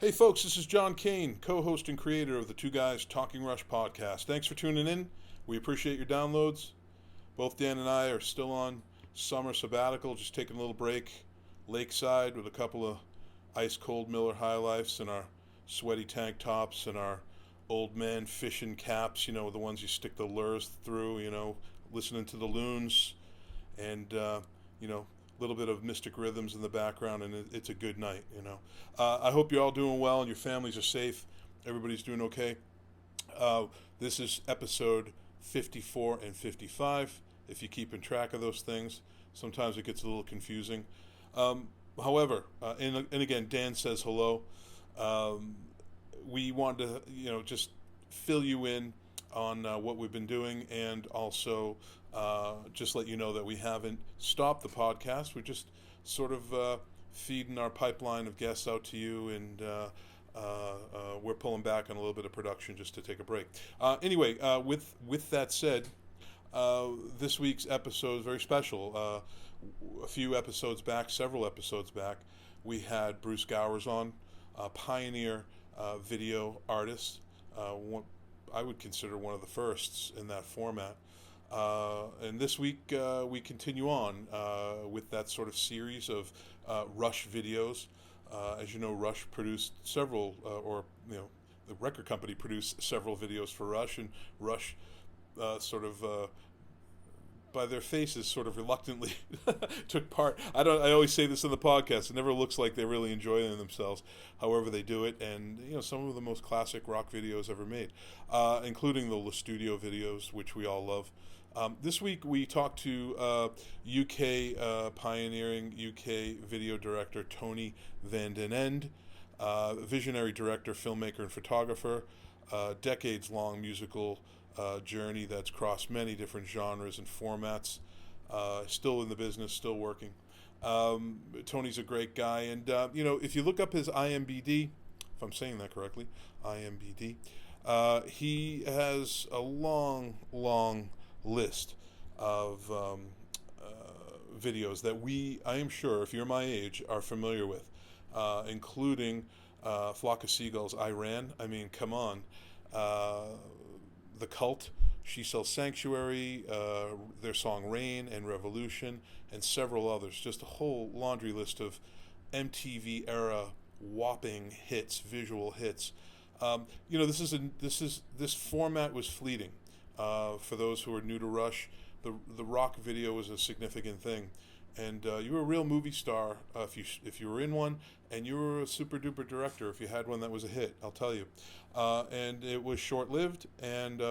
Hey folks, this is John Kane, co-host and creator of the Two Guys Talking Rush podcast. Thanks for tuning in. We appreciate your downloads. Both Dan and I are still on summer sabbatical, just taking a little break lakeside with a couple of ice cold Miller High Lifes and our sweaty tank tops and our old man fishing caps, the ones you stick the lures through, listening to the loons and, a little bit of Mystic Rhythms in the background, and it's a good night, I hope you're all doing well and your families are safe. Everybody's doing okay. This is episode 54 and 55, if you're keeping track of those things. Sometimes it gets a little confusing. However, and again, Dan says hello. We wanted to, just fill you in on what we've been doing, and also just let you know that we haven't stopped the podcast. We're just sort of feeding our pipeline of guests out to you, and we're pulling back on a little bit of production just to take a break. Anyway, with that said, this week's episode is very special. Several episodes back, we had Bruce Gowers on, a pioneer video artist. I would consider one of the firsts in that format. And this week we continue on with that sort of series of Rush videos. As you know, Rush produced several, the record company produced several videos for Rush, and Rush by their faces sort of reluctantly took part. I always say this in the podcast, it never looks like they really enjoy themselves, however they do it, and some of the most classic rock videos ever made, including the La Studio videos, which we all love. This week we talked to pioneering UK video director Tony Van Den Ende, visionary director, filmmaker, and photographer, decades-long musical journey that's crossed many different genres and formats, still in the business, still working. Tony's a great guy, and if you look up his IMDb, if I'm saying that correctly, IMDb, he has a long list of videos that I am sure, if you're my age, are familiar with, including Flock of Seagulls, I Ran. I mean, come on. The Cult, She Sells Sanctuary, their song Rain and Revolution, and several others. Just a whole laundry list of MTV era whopping hits, visual hits. This format was fleeting. For those who are new to Rush, the rock video was a significant thing, and you were a real movie star if you were in one, and you were a super duper director if you had one that was a hit. I'll tell you, and it was short lived, and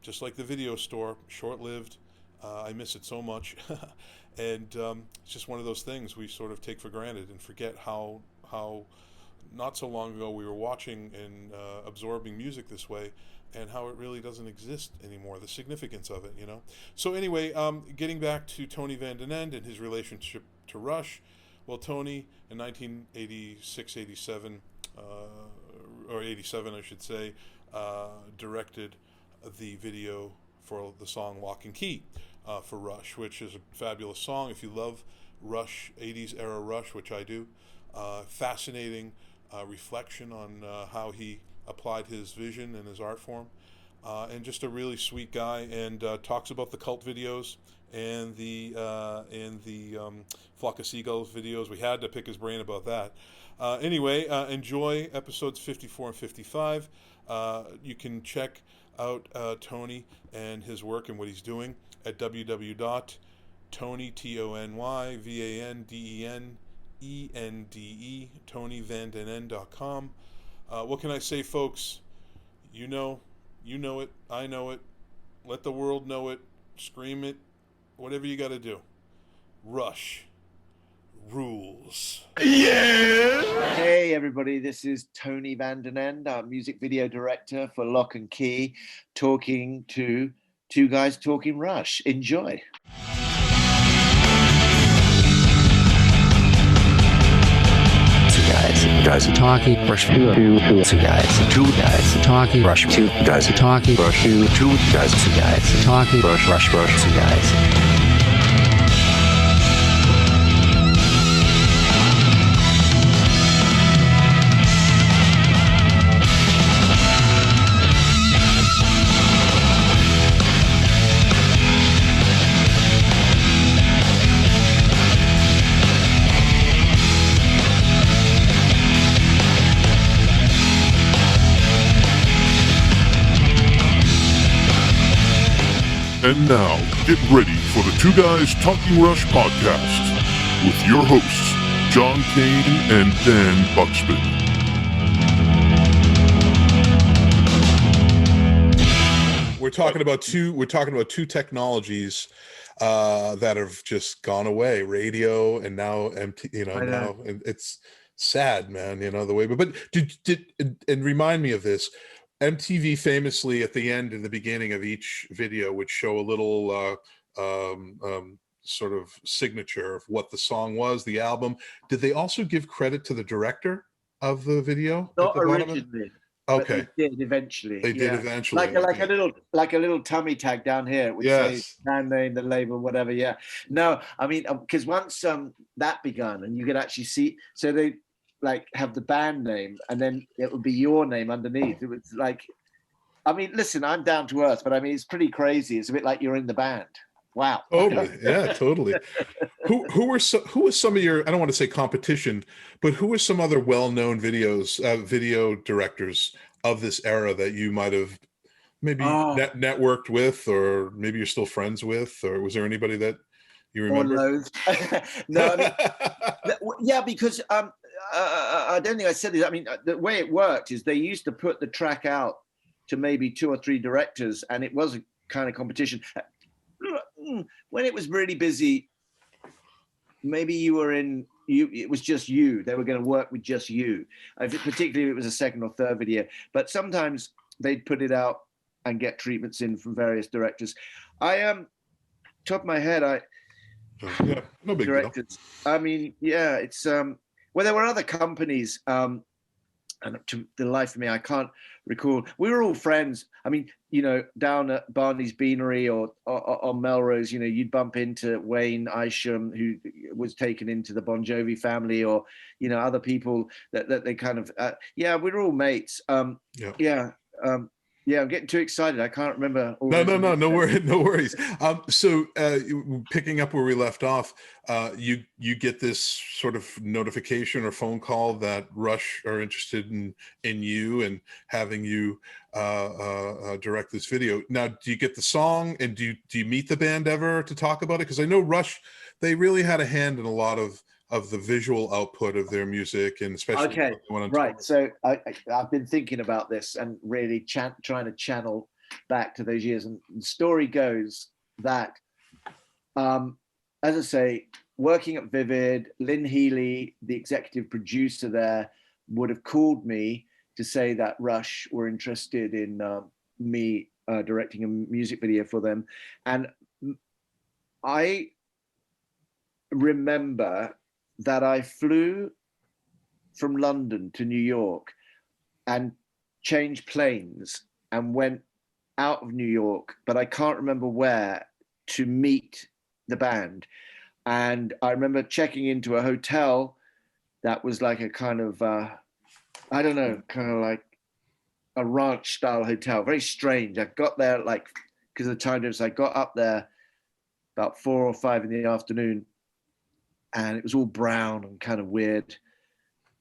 just like the video store, short lived. I miss it so much, and it's just one of those things we sort of take for granted and forget how not so long ago we were watching and absorbing music this way, and how it really doesn't exist anymore, the significance of it, So anyway, getting back to Tony Van Den Ende and his relationship to Rush. Well, Tony, in 1986, 87, or 87, I should say, directed the video for the song Lock and Key for Rush, which is a fabulous song. If you love Rush, 80s era Rush, which I do, fascinating reflection on how he applied his vision and his art form, and just a really sweet guy, and talks about the Cult videos and the Flock of Seagulls videos. We had to pick his brain about that. Anyway, enjoy episodes 54 and 55. You can check out Tony and his work and what he's doing at www.tony, TonyVandenEnde.com. What can I say, folks? You know it, I know it, let the world know it, scream it, whatever you got to do. Rush rules. Yeah! Hey everybody, this is Tony Van Den Ende, our music video director for Lock and Key, talking to Two Guys Talking Rush. Enjoy. Guys are talking Rush 2 guys are talking Rush 2 guys are talking Rush 2 guys are talking Rush 2 guys. And now, get ready for the Two Guys Talking Rush podcast with your hosts, John Kane and Dan Buxton. We're talking about two technologies that have just gone away: radio and now now, and it's sad, man. The way. But did and remind me of this. MTV famously at the end and the beginning of each video would show a little sort of signature of what the song was, the album. Did they also give credit to the director of the video? Not originally. Okay. But they did eventually. They did eventually. Like a little tummy tag down here. It would say band name, the label, whatever. Yeah. No, I mean, because once that began and you could actually see, so they have the band name and then it would be your name underneath. It was like, I mean, listen, I'm down to earth, but I mean, it's pretty crazy. It's a bit like you're in the band. Wow. Totally. Yeah, totally. Who was some of your, I don't want to say competition, but who were some other well-known video directors of this era that you might have maybe networked with, or maybe you're still friends with, or was there anybody that you remember? No, I mean, yeah, because I don't think I said it. I mean, the way it worked is they used to put the track out to maybe 2 or 3 directors, and it was a kind of competition. When it was really busy, maybe it was just you. They were going to work with just you, particularly if it was a second or third video. But sometimes they'd put it out and get treatments in from various directors. Top of my head, no big directors. Deal. I mean, yeah, it's well, there were other companies, and to the life of me, I can't recall. We were all friends. I mean, down at Barney's Beanery or on Melrose, you'd bump into Wayne Isham, who was taken into the Bon Jovi family, or other people that they kind of we were all mates. Yeah, I'm getting too excited. I can't remember. No worries. So picking up where we left off, you get this sort of notification or phone call that Rush are interested in you and having you direct this video. Now, do you get the song, and do you meet the band ever to talk about it? Because I know Rush, they really had a hand in a lot of the visual output of their music, and especially right. So I've been thinking about this and really trying to channel back to those years. And the story goes that, as I say, working at Vivid, Lynn Healy, the executive producer there, would have called me to say that Rush were interested in me directing a music video for them. And I remember that I flew from London to New York and changed planes and went out of New York, but I can't remember where, to meet the band. And I remember checking into a hotel that was like a kind of, I don't know, kind of like a ranch style hotel, very strange. I got there because of the time difference, I got up there about 4 or 5 in the afternoon, and it was all brown and kind of weird.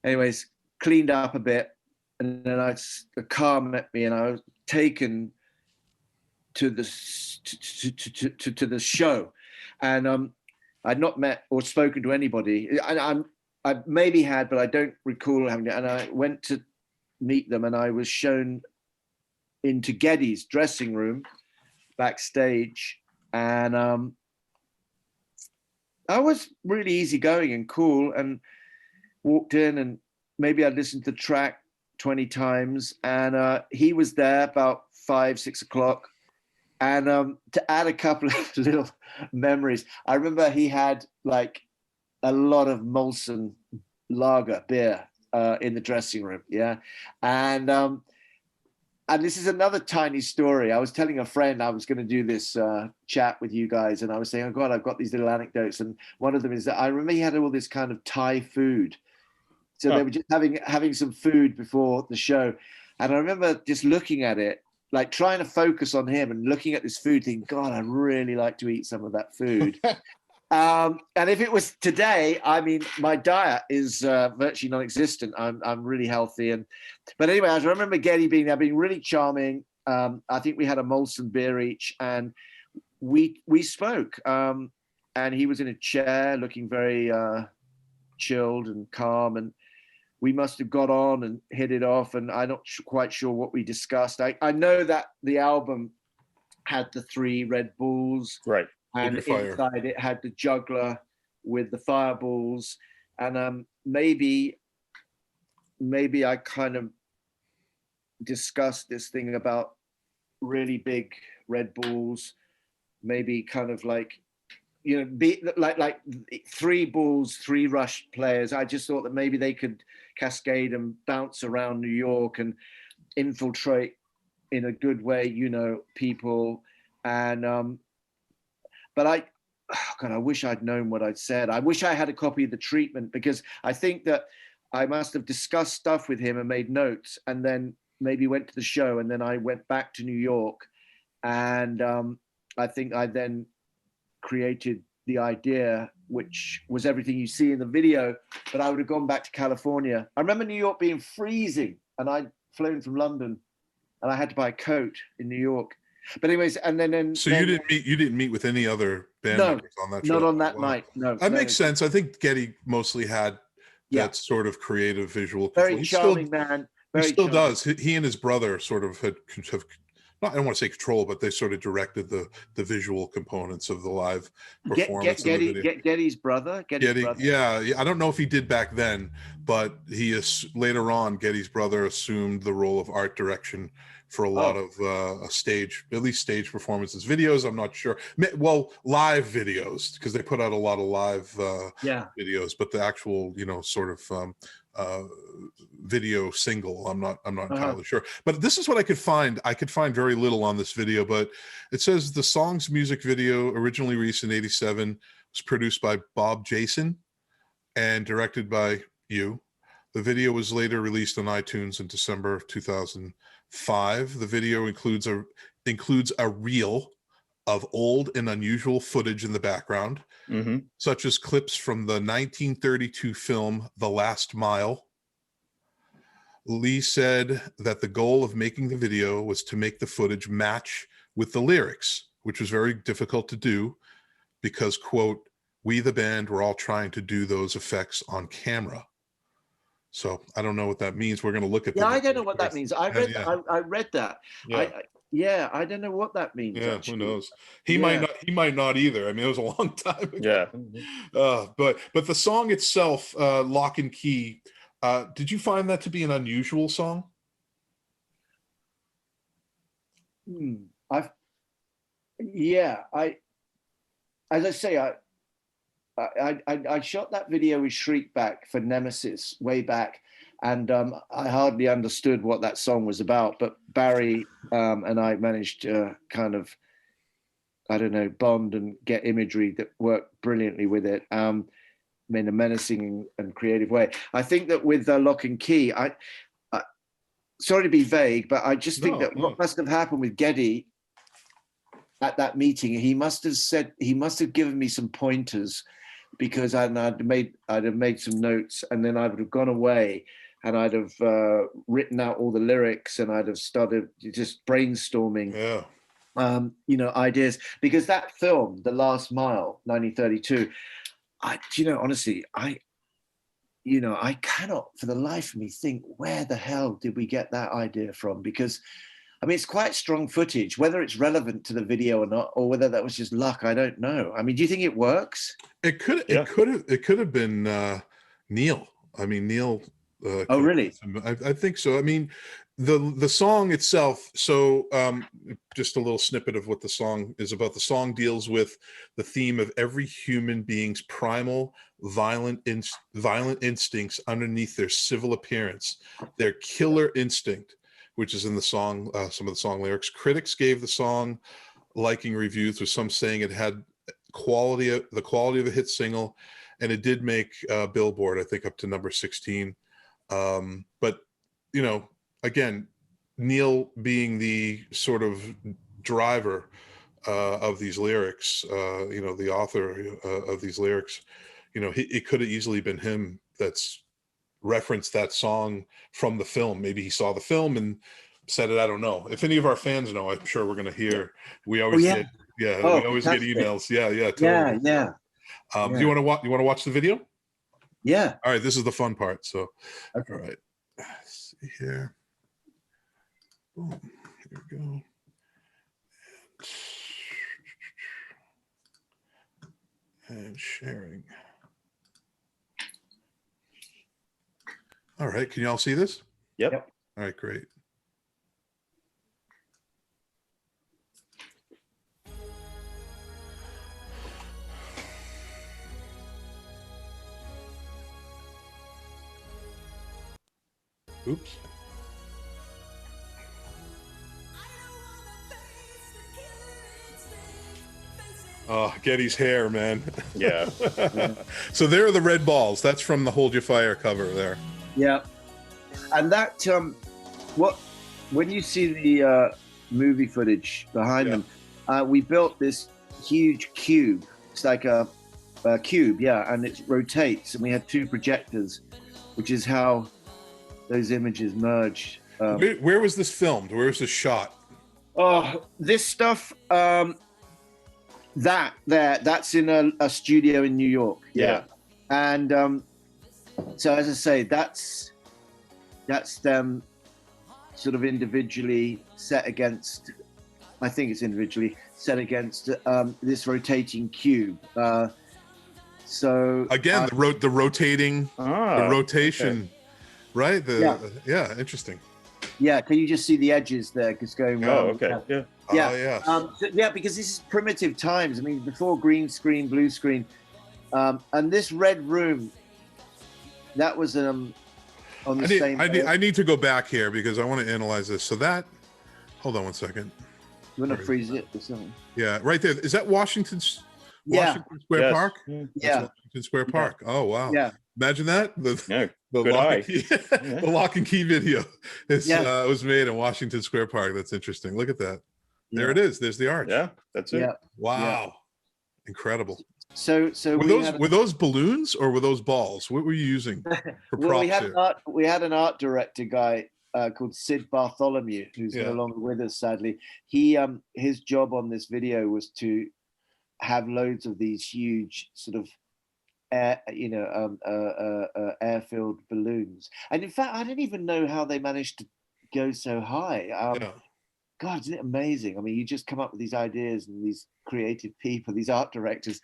Anyways, cleaned up a bit, and then a car met me, and I was taken to the show, and I'd not met or spoken to anybody. I maybe had, but I don't recall having it. And I went to meet them, and I was shown into Geddy's dressing room backstage, and I was really easygoing and cool, and walked in, and maybe I'd listened to the track 20 times, and he was there about 5, 6 o'clock. And to add a couple of little memories, I remember he had like a lot of Molson lager beer in the dressing room, yeah. And this is another tiny story. I was telling a friend I was going to do this chat with you guys, and I was saying, oh God, I've got these little anecdotes. And one of them is that I remember he had all this kind of Thai food. So they were just having some food before the show. And I remember just looking at it, like trying to focus on him and looking at this food, thinking, God, I'd really like to eat some of that food. And if it was today, I mean, my diet is virtually non-existent. I'm really healthy. But anyway, I remember Geddy being there, being really charming. I think we had a Molson beer each. And we spoke, and he was in a chair looking very chilled and calm, and we must have got on and hit it off, and I'm not quite sure what we discussed. I know that the album had the 3 Red Bulls, Right, and inside it had the juggler with the fireballs, and maybe I kind of discussed this thing about really big Red Bulls, maybe kind of like, you know, be like 3 Bulls, 3 Rush players. I just thought that maybe they could cascade and bounce around New York and infiltrate in a good way, you know, people. And but I wish I'd known what I'd said. I wish I had a copy of the treatment, because I think that I must have discussed stuff with him and made notes, and then maybe went to the show, and then I went back to New York, and I think I then created the idea, which was everything you see in the video, but I would have gone back to California. I remember New York being freezing, and I'd flown from London, and I had to buy a coat in New York. But anyways, and then so you didn't meet with any other band members on that show? Not on that night. No, that makes sense. I think Geddy mostly had that sort of creative visual control. Very charming man. He still does. He and his brother sort of have not, I don't want to say control, but they sort of directed the visual components of the live performance. Geddy's brother. Yeah. I don't know if he did back then, but he is later on. Geddy's brother assumed the role of art direction for a lot of at least stage performances, videos. I'm not sure. Well, live videos, because they put out a lot of live videos, but the actual, you know, sort of video single, I'm not entirely sure. But this is what I could find. I could find very little on this video, but it says the song's music video, originally released in '87, was produced by Bob Jason and directed by you. The video was later released on iTunes in December of 2005. The video includes a reel of old and unusual footage in the background, such as clips from the 1932 film The Last Mile. Lee said that the goal of making the video was to make the footage match with the lyrics, which was very difficult to do because, quote, "we, the band, were all trying to do those effects on camera." So I don't know what that means. We're going to look at I don't know what that means. I read that. Yeah. I don't know what that means. Yeah, actually. Who knows? He might not either. I mean, it was a long time ago. Yeah. But the song itself, Lock and Key, did you find that to be an unusual song? As I say, I shot that video with Shriekback for Nemesis way back, and I hardly understood what that song was about, but Barry and I managed to kind of, I don't know, bond and get imagery that worked brilliantly with it in a menacing and creative way. I think that with Lock and Key, I sorry to be vague, but I just think what must have happened with Geddy at that meeting, he must have given me some pointers, because I'd have made some notes, and then I would have gone away and I'd have written out all the lyrics, and I'd have started just brainstorming, ideas. Because that film, The Last Mile, 1932, honestly, I cannot for the life of me think, where the hell did we get that idea from? Because I mean, it's quite strong footage. Whether it's relevant to the video or not, or whether that was just luck, I don't know. I mean, do you think it works? It could have been Neil. I mean, Neil. Oh, really? I think so. I mean, the song itself. So, just a little snippet of what the song is about. The song deals with the theme of every human being's primal, violent instincts underneath their civil appearance, their killer instinct, which is in the song, some of the song lyrics. Critics gave the song liking reviews, with some saying it had the quality of a hit single, and it did make Billboard, I think, up to number 16. But, again, Neil being the sort of driver of these lyrics, the author of these lyrics, it could have easily been him that's referenced that song from the film. Maybe he saw the film and said it. I don't know. If any of our fans know, I'm sure we're going to hear. We always say Yeah, Oh, we always get fantastic. emails. Yeah, totally. Yeah. Do you want to watch? You want to watch the video? Yeah. All right, this is the fun part. So, Okay. all right, let's see here. Boom. Here we go. And sharing. All right, can you all see this? Yep. All right, great. Oops. Oh, Getty's hair, man. Yeah. So there are the red balls. That's from the Hold Your Fire cover there. Yeah. And that when you see the movie footage behind them, we built this huge cube. It's like a cube, and it rotates, and we had 2 projectors, which is how those images merged. Where was this filmed? Where was this shot? Oh, this stuff, that's in a studio in New York. Yeah. And so as I say, that's them sort of individually set against, I think it's individually set against this rotating cube. So again, the rotating, the rotation, okay. right? Interesting. Yeah, can you just see the edges there just going round? Oh, okay. Yeah. Yeah. Oh, yes. So, because this is primitive times. I mean, before green screen, blue screen, and this red room, that was on the same. I need to go back here because I want to analyze this. So that, hold on one second. You want to freeze it or something? Yeah, right there. Is that Washington Square Yes. Park? Yeah. That's Washington Square Park. Oh, wow. Yeah. Imagine that. The good lock eye. and key, the lock and key video was made in Washington Square Park. That's interesting. Look at that. There it is. There's the arch. Yeah, that's it. Yeah. Wow. Yeah. Incredible. So were those balloons or were those balls? What were you using for props we had an art director guy called Sid Bartholomew, who's no longer with us, sadly. He his job on this video was to have loads of these huge sort of air-filled balloons. And in fact, I don't even know how they managed to go so high. God, isn't it amazing? I mean, you just come up with these ideas and these creative people, these art directors.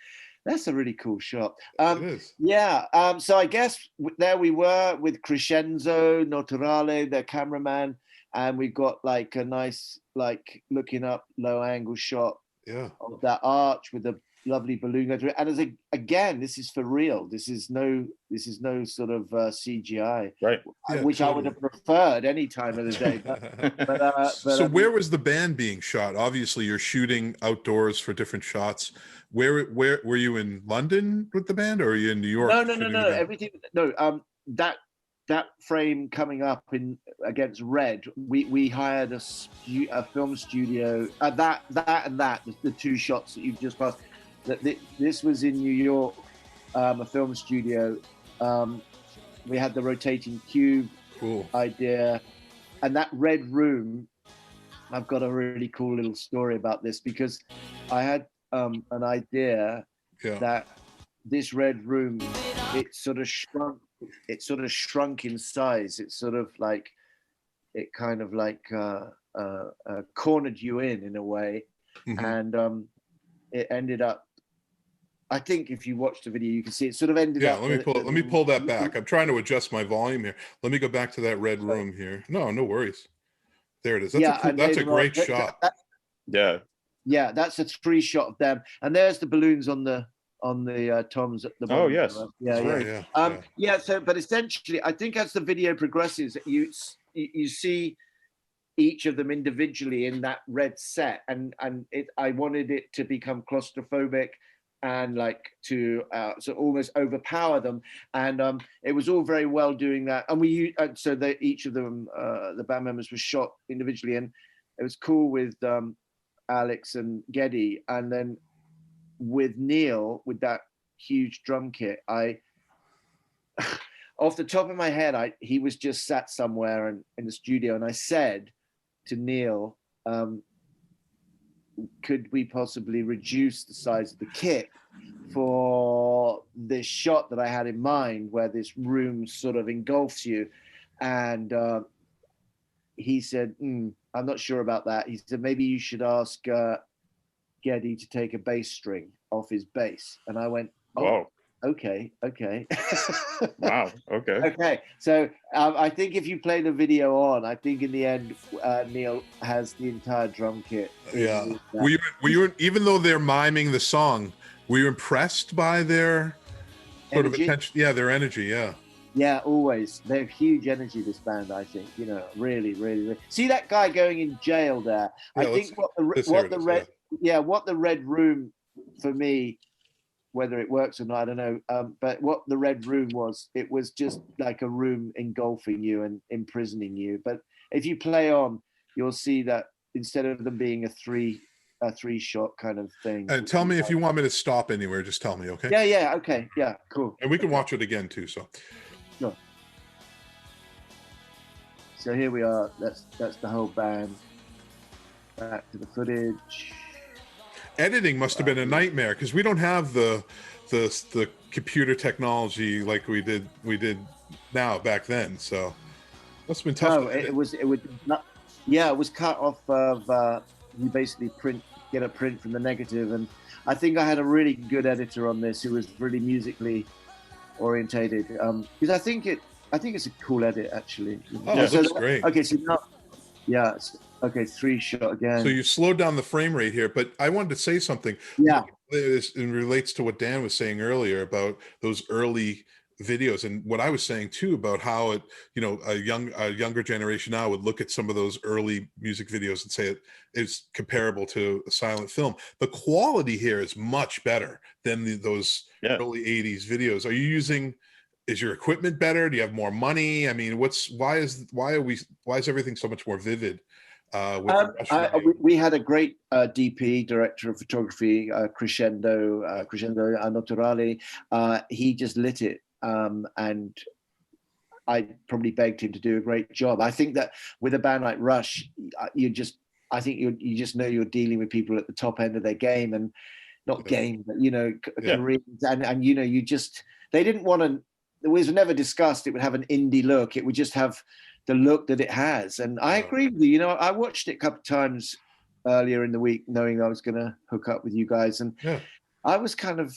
That's a really cool shot. It is. Yeah. So I guess there we were with Crescenzo, Naturale, their cameraman, and we got like a nice, like looking up low angle shot of that arch with a lovely balloon going through it. And again, this is for real. This is no sort of CGI, right? Which I would have preferred any time of the day. But so where was the band being shot? Obviously, you're shooting outdoors for different shots. Where were you in London with the band, or are you in New York? No. Everything. No. That frame coming up in against Red, we hired a film studio. The 2 shots that you've just passed. This was in New York, a film studio. We had the rotating cube idea, and that red room. I've got a really cool little story about this because I had an idea that this red room, it sort of shrunk in size. It's sort of like it kind of like cornered you in a way, and it ended up. I think if you watch the video, you can see it sort of ended up. Let me pull that back. I'm trying to adjust my volume here. Let me go back to that red room here. No worries. There it is. That's a great shot. Yeah, that's a 3 shot of them, and there's the balloons on the toms at the bottom. Oh yes, yeah. So, but essentially, I think as the video progresses, you see each of them individually in that red set, and I wanted it to become claustrophobic and like to so almost overpower them, and it was all very well doing that, and each of them the band members were shot individually, and it was cool with Alex and Geddy, and then with Neil with that huge drum kit, I off the top of my head, he was just sat somewhere in the studio, and I said to Neil, could we possibly reduce the size of the kit for this shot that I had in mind, where this room sort of engulfs you? And he said, I'm not sure about that. He said, maybe you should ask Geddy to take a bass string off his bass. And I went, Whoa. Okay. Wow. Okay. Okay. So I think if you play the video on, I think in the end, Neil has the entire drum kit. Yeah. Were you, even though they're miming the song, were you impressed by their sort of attention? Yeah, their energy. Yeah. Yeah, always. They're huge energy, this band, I think. You know, really, really, really. See that guy going in jail there? Yeah, I think what the Red Room, for me, whether it works or not, I don't know. But what the Red Room was, it was just like a room engulfing you and imprisoning you. But if you play on, you'll see that instead of them being a three shot kind of thing. And tell me if you want me to stop anywhere, just tell me, okay? Yeah, okay. Yeah, cool. And we can watch it again too, so. Sure. So here we are. That's the whole band. Back to the footage. Editing must have been a nightmare because we don't have the computer technology like we did now back then. So must have been tough. No, it was not. Yeah, it was cut off of. You basically get a print from the negative, and I think I had a really good editor on this who was really musically orientated. Because I think it's a cool edit actually. Oh, it looks great. Okay, so now, yeah. Okay, 3 shot again. So you slowed down the frame rate here, but I wanted to say something. Yeah. It relates to what Dan was saying earlier about those early videos, and what I was saying too about how it, a younger generation now would look at some of those early music videos and say it is comparable to a silent film. The quality here is much better than those early 80s videos. Is your equipment better? Do you have more money? I mean, why is everything so much more vivid? We had a great DP, director of photography, Crescendo Naturale. He just lit it, and I probably begged him to do a great job. I think that with a band like Rush, you just know you're dealing with people at the top end of their game, and not game, but careers, and you just, they didn't want to. It was never discussed it would have an indie look. It would just have the look that it has. And I agree with you. I watched it a couple of times earlier in the week, knowing I was going to hook up with you guys. And I was kind of,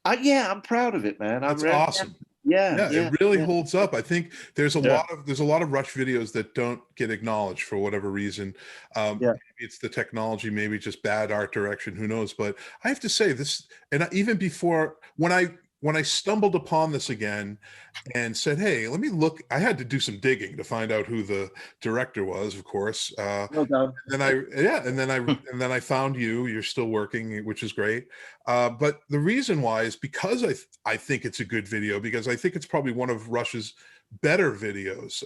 I'm proud of it, man. That's awesome. Yeah, it really holds up. I think there's a lot of Rush videos that don't get acknowledged for whatever reason. Maybe it's the technology, maybe just bad art direction, who knows? But I have to say this, and even before, when I stumbled upon this again and said, hey, let me look, I had to do some digging to find out who the director was, of course. And then I found you're still working, which is great. But the reason why is because I think it's a good video, because I think it's probably one of Rush's better videos.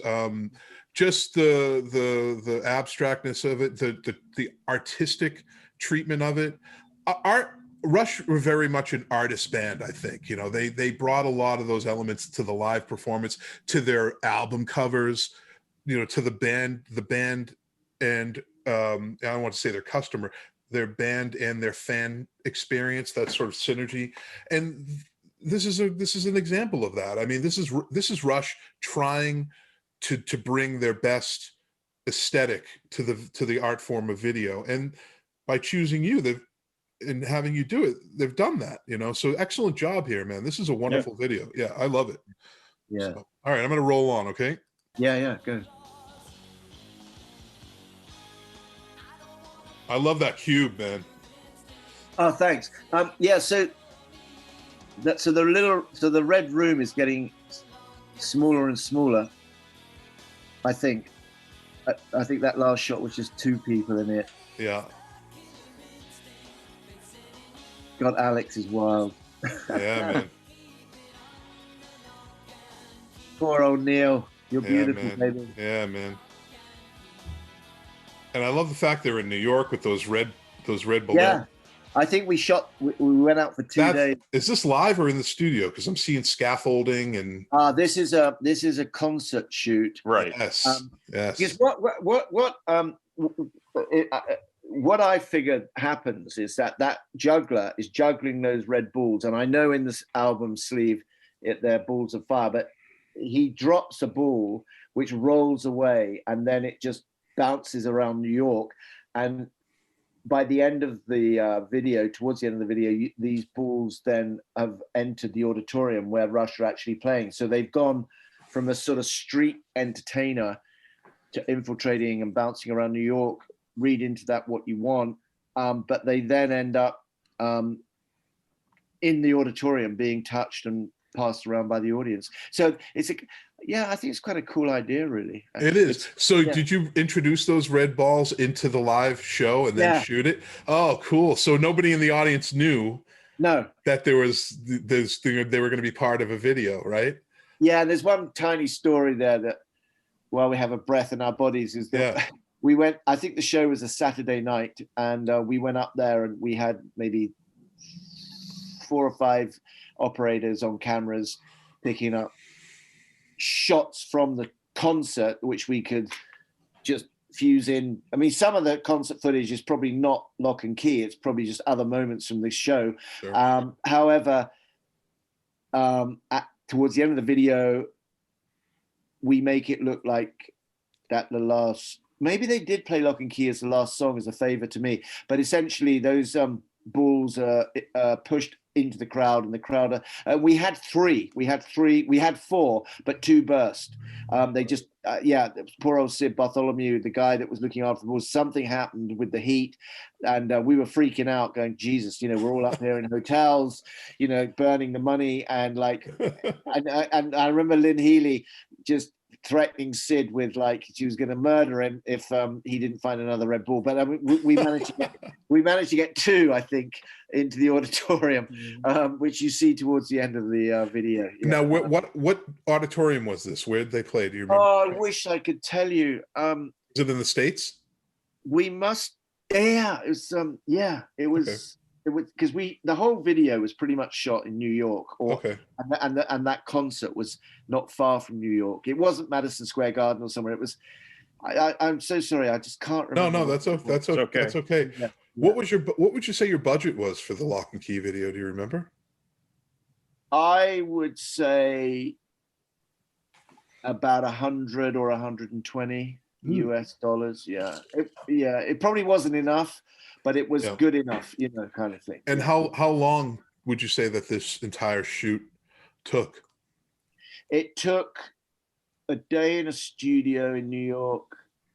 Just the abstractness of it, the artistic treatment of it. Rush were very much an artist band, I think. They brought a lot of those elements to the live performance, to their album covers, to the band, and I don't want to say their customer, their band and their fan experience, that sort of synergy. And this is an example of that. I mean, this is Rush trying to bring their best aesthetic to the art form of video, and by choosing you, and having you do it, they've done that, so excellent job here, man. This is a wonderful video. Yeah, I love it. Yeah. So, all right, I'm gonna roll on. Okay. Yeah, good. I love that cube, man. Oh, thanks. So the Red Room is getting smaller and smaller. I think that last shot was just 2 people in it. Yeah. God, Alex is wild. Yeah, man. Poor old Neil. You're beautiful, baby. Yeah, man. And I love the fact they're in New York with those red balloons. Yeah. I think we went out for 2 days. Is this live or in the studio? Because I'm seeing scaffolding and. This is a concert shoot. Right. Yes. Yes. Because what what I figured happens is that juggler is juggling those red balls, and I know in this album sleeve they're balls of fire, but he drops a ball which rolls away, and then it just bounces around New York. And by the end of the video, towards the end of the video, these balls then have entered the auditorium where Rush are actually playing. So they've gone from a sort of street entertainer to infiltrating and bouncing around New York. Read into that what you want, but they then end up in the auditorium being touched and passed around by the audience. So it's I think it's quite a cool idea, really. It is. So did you introduce those red balls into the live show and then shoot it? Oh, cool. So nobody in the audience knew that there was this thing, they were going to be part of a video, right? Yeah, there's one tiny story there that while we have a breath in our bodies is that we went, I think the show was a Saturday night, and we went up there and we had maybe 4 or 5 operators on cameras picking up shots from the concert, which we could just fuse in. I mean, some of the concert footage is probably not lock and key. It's probably just other moments from this show. Sure. However, towards the end of the video, we make it look like that the last, maybe they did play Lock and Key as the last song as a favor to me, but essentially those balls are pushed into the crowd, and the crowd we had 4, but 2 burst. They just poor old Sid Bartholomew, the guy that was looking after the balls, something happened with the heat, and we were freaking out going, Jesus, we're all up here in hotels, burning the money, and like and I remember Lynn Healy just threatening Sid with like she was going to murder him if he didn't find another Red Bull. But we managed to get 2, I think, into the auditorium, which you see towards the end of the video. Now, what auditorium was this? Where did they play? Do you remember? Oh, I wish I could tell you. Is it in the States? We must. Yeah, it was. It was. Okay. It was because the whole video was pretty much shot in New York, and that concert was not far from New York. It wasn't Madison Square Garden or somewhere. It was. I'm so sorry, I just can't remember. No, that's okay. That's okay. Yeah. What would you say your budget was for the Lock and Key video? Do you remember? I would say about 100 or 120 US dollars. Yeah, it probably wasn't enough, but it was good enough, kind of thing. And how long would you say that this entire shoot took? It took a day in a studio in New York,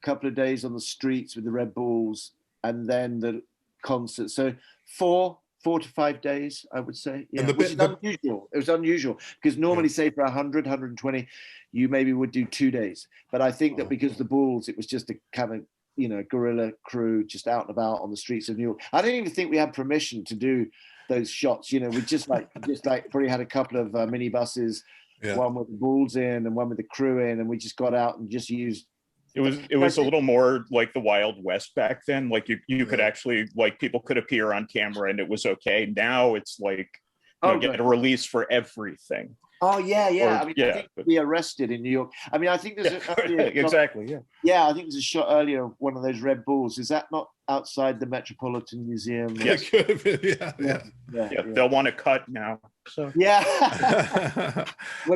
a couple of days on the streets with the Red Bulls, and then the concert. So 4 to 5 days, I would say. Yeah, which is unusual. It was unusual because normally, say for 100, 120, you maybe would do 2 days. But I think that because the Bulls, it was just a kind of guerrilla crew just out and about on the streets of New York. I don't even think we had permission to do those shots. We just probably had a couple of minibuses, one with the Bulls in and one with the crew in, and we just got out and just used. It was a little more like the Wild West back then. Like you could actually, like, people could appear on camera and it was okay. Now it's like get a release for everything. Oh yeah. I think we arrested in New York. I mean, I think there's exactly. Yeah, I think there's a shot earlier of one of those Red Bulls. Is that not outside the Metropolitan Museum? Yes. Yeah. They'll want to cut now. So well,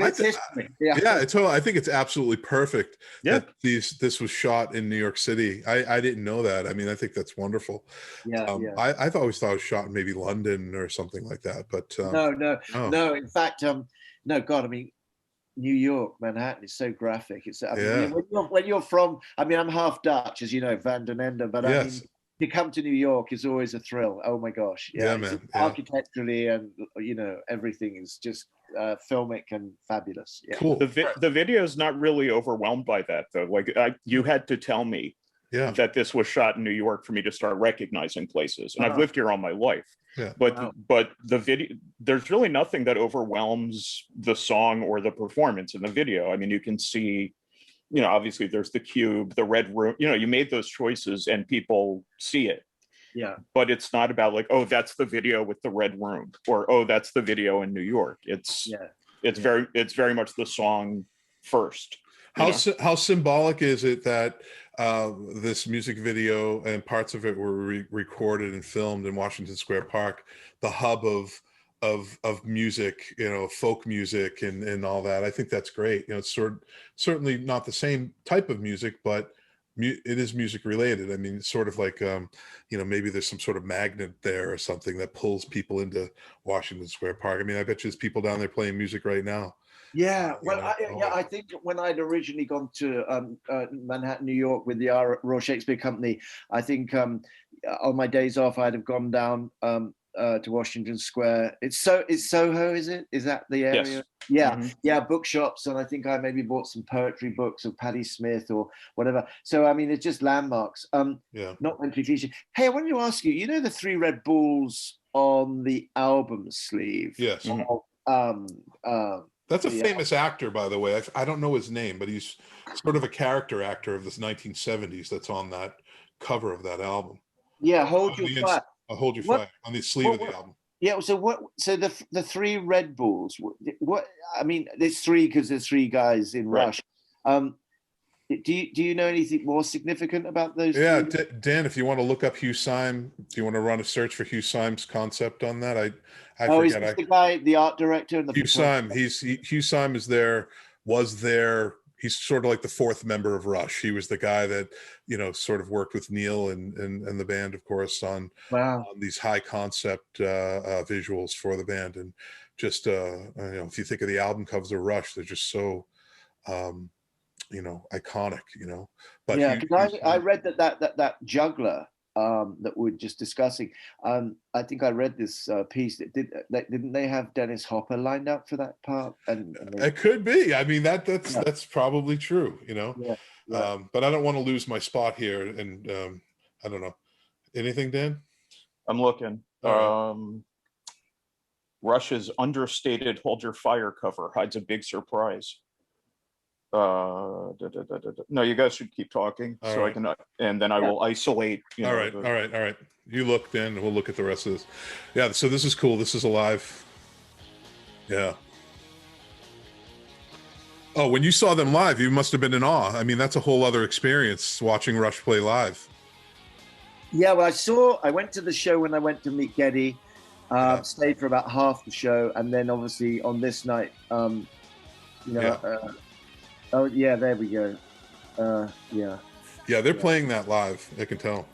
it's history. I think it's absolutely perfect that this was shot in New York City. I didn't know that. I mean, I think that's wonderful. I've always thought it was shot in maybe London or something like that, but no. In fact, no, God, I mean, New York, Manhattan is so graphic. It's when you're from. I mean, I'm half Dutch, as you know, Van Den Ende, but I mean, to come to New York is always a thrill. Oh my gosh, man! Architecturally, and everything is just filmic and fabulous. Yeah. Cool. The video is not really overwhelmed by that, though. Like you had to tell me that this was shot in New York for me to start recognizing places, and I've lived here all my life. Yeah. But the video, there's really nothing that overwhelms the song or the performance in the video. I mean, you can see, obviously there's the cube, the red room, you made those choices and people see it. Yeah. But it's not about like, oh, that's the video with the red room, or oh, that's the video in New York. It's very much the song first. How symbolic is it that this music video and parts of it were recorded and filmed in Washington Square Park, the hub of music, folk music and all that? I think that's great. It's certainly not the same type of music, but it is music related. I mean, it's sort of like, maybe there's some sort of magnet there or something that pulls people into Washington Square Park. I mean, I bet you there's people down there playing music right now. Yeah, well, I think when I'd originally gone to Manhattan, New York with the Royal Shakespeare Company, I think on my days off, I'd have gone down to Washington Square. It's Soho, is it? Is that the area? Yes. Yeah, mm-hmm. Yeah, bookshops, and I think I maybe bought some poetry books of Patti Smith or whatever. So I mean, it's just landmarks. Not meant to be featured. Hey, I wanted to ask you. The 3 red balls on the album sleeve? Yes. Mm-hmm. That's a famous actor, by the way. I don't know his name, but he's sort of a character actor of the 1970s that's on that cover of that album. Yeah, Hold Your Fire. Hold Your Fire on the sleeve of the album. Yeah. So what? So the 3 Red Bulls. What? I mean, there's 3 because there's 3 guys in Rush. Do you know anything more significant about those? Yeah, Dan, if you want to look up Hugh Syme, do you want to run a search for Hugh Syme's concept on that? I forget. Is this the guy, the art director? And the Hugh Syme. Hugh Syme was there. He's sort of like the 4th member of Rush. He was the guy that, sort of worked with Neil and the band, of course, on these high concept visuals for the band. And just, if you think of the album covers of Rush, they're just so, iconic, But yeah, because I read that juggler that we're just discussing. I think I read this piece that didn't they have Dennis Hopper lined up for that part? And it could be. I mean, that's probably true. Yeah. But I don't want to lose my spot here, and I don't know. Anything, Dan? I'm looking. Rush's understated "Hold Your Fire" cover hides a big surprise. No, you guys should keep talking so I can, and then I will isolate. All right. You look, Dan, and we'll look at the rest of this. Yeah, so this is cool. This is alive. Yeah. Oh, when you saw them live, you must have been in awe. I mean, that's a whole other experience watching Rush play live. Yeah, well, I went to the show when I went to meet Geddy, stayed for about half the show, and then obviously on this night, oh yeah, there we go. Yeah, they're playing that live. I can tell.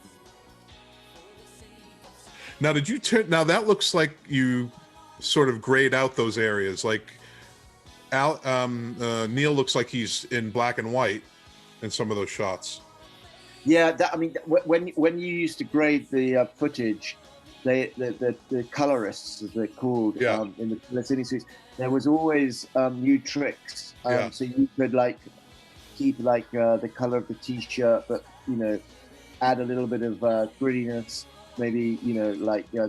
Now, now that looks like you sort of grayed out those areas. Like Neil looks like he's in black and white in some of those shots. Yeah, when you used to grade the footage, the colorists, as they're called, in the Latini suites, there was always new tricks. So you could keep the color of the t-shirt, but add a little bit of grittiness, maybe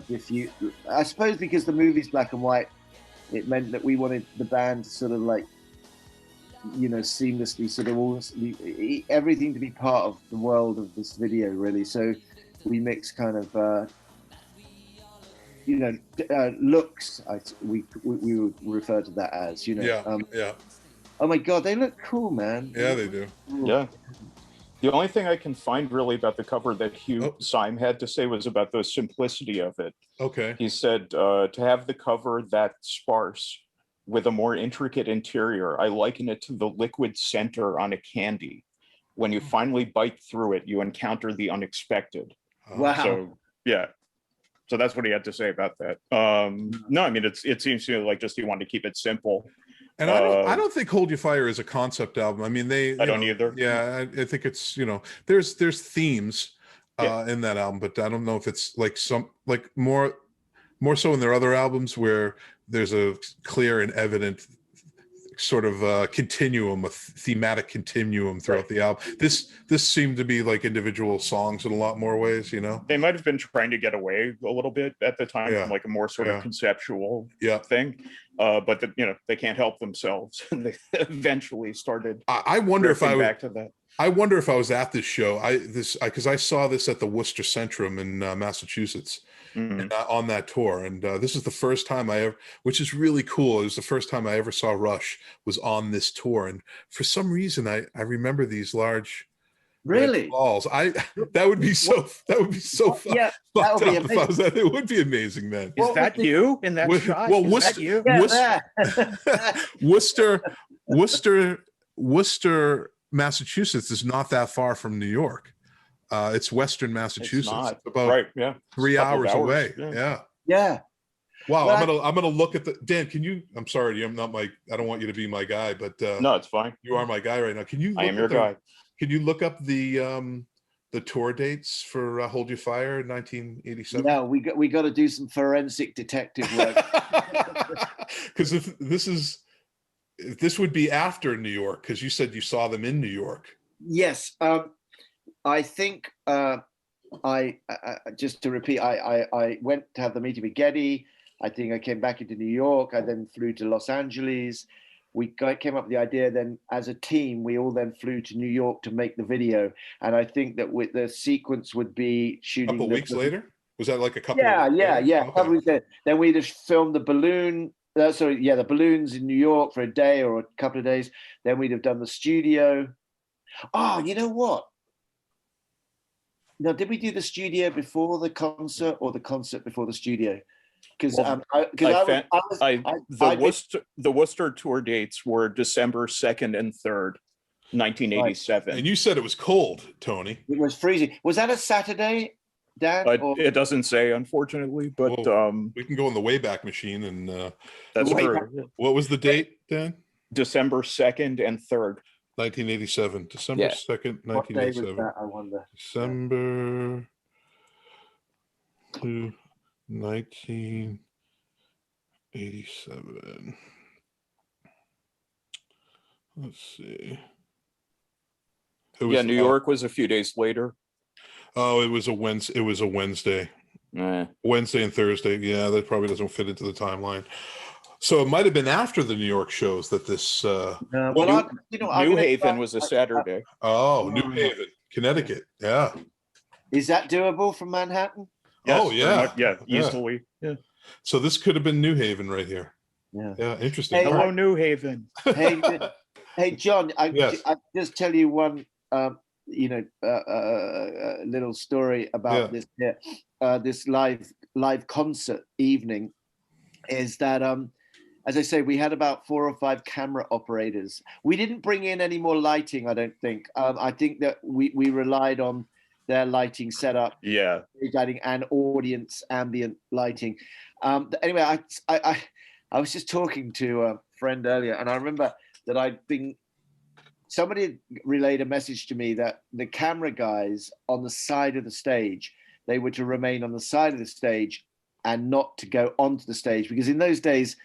diffuse. I suppose because the movie's black and white, it meant that we wanted the band to sort of seamlessly sort of everything to be part of the world of this video, really. So we mix kind of looks. We would refer to that as oh my god, they look cool, man. Yeah, they do. Yeah. The only thing I can find really about the cover that Hugh Syme had to say was about the simplicity of it. Okay. He said, to have the cover that sparse with a more intricate interior, I liken it to the liquid center on a candy. When you finally bite through it, you encounter the unexpected. Wow. So, yeah. So that's what he had to say about that. No, I mean, it seems to me like just he wanted to keep it simple. And I don't think "Hold Your Fire" is a concept album. I mean, I don't either. Yeah, I think it's there's themes in that album, but I don't know if it's more so in their other albums where there's a clear and evident sort of continuum, a thematic continuum throughout the album. This seemed to be like individual songs in a lot more ways. They might have been trying to get away a little bit at the time from a more sort of conceptual thing. But they can't help themselves. They eventually started. I wonder if I back to that. I wonder if I was at this show. Because I saw this at the Worcester Centrum in Massachusetts, and, on that tour. And this is the first time I ever, which is really cool. It was the first time I ever saw Rush was on this tour. And for some reason, I remember these large really balls. That would be so fun. Yeah, that would be amazing. It would be amazing, man. Is that you in that shot? Well, Worcester, Massachusetts is not that far from New York. It's Western Massachusetts. It's about 3 hours away. Yeah. Wow. Well, I'm gonna look at the Dan. Can you? I'm sorry, I'm not I don't want you to be my guy, but no, it's fine. You are my guy right now. Can you? I am your guy. Can you look up the tour dates for Hold Your Fire in 1987? Yeah, we got to do some forensic detective work. Because if this would be after New York, because you said you saw them in New York. Yes, I think I just to repeat, I went to have the meeting with Geddy. I think I came back into New York. I then flew to Los Angeles. We came up with the idea. Then, as a team, we all then flew to New York to make the video. And I think that with the sequence would be shooting. A couple weeks later? Was that like a couple? Yeah. Okay. A couple weeks later. Then we just filmed the balloon. The balloons in New York for a day or a couple of days. Then we'd have done the studio. Oh, you know what? Now, did we do the studio before the concert or the concert before the studio? Because the Worcester tour dates were December 2nd and 3rd, 1987. Right. And you said it was cold, Tony. It was freezing. Was that a Saturday, Dan? It doesn't say, unfortunately, but we can go in the Wayback Machine and that's true. What was the date, Dan? December 2nd and 3rd. 1987. December 2nd, 1987. That, I wonder. December 2, 1987. Let's see. New York was a few days later. Oh, it was a Wednesday. Wednesday and Thursday. Yeah, that probably doesn't fit into the timeline. So it might have been after the New York shows that this. New Haven was a Saturday. New Haven, Connecticut. Yeah. Is that doable from Manhattan? Yes, easily. Yeah. So this could have been New Haven right here. Yeah. Interesting. Hey, hello, New Haven. Hey, John. I just tell you one, little story about this. This live concert evening is that as I say, we had about 4 or 5 camera operators. We didn't bring in any more lighting, I don't think. I think that we relied on their lighting setup. Yeah. Adding an audience ambient lighting. Anyway, I was just talking to a friend earlier, and I remember that somebody relayed a message to me that the camera guys on the side of the stage, they were to remain on the side of the stage and not to go onto the stage, because in those days,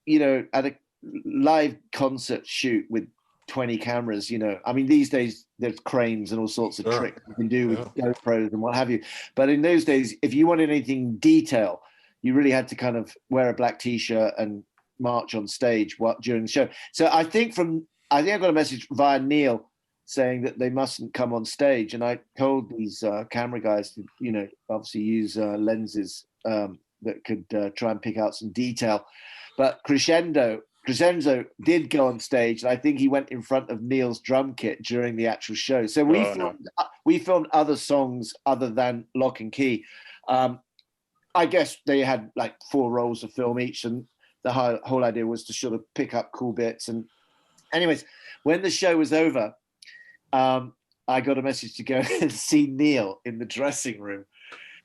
at a live concert shoot with 20 cameras, these days there's cranes and all sorts of tricks you can do with GoPros and what have you. But in those days, if you wanted anything detail, you really had to kind of wear a black t-shirt and march on stage during the show. So I think I got a message via Neil saying that they mustn't come on stage. And I told these camera guys to, obviously use lenses that could try and pick out some detail. But Crescenzo did go on stage, and I think he went in front of Neil's drum kit during the actual show. So we filmed other songs other than Lock and Key. I guess they had like 4 rolls of film each, and the whole idea was to sort of pick up cool bits. And anyways, when the show was over, I got a message to go and see Neil in the dressing room.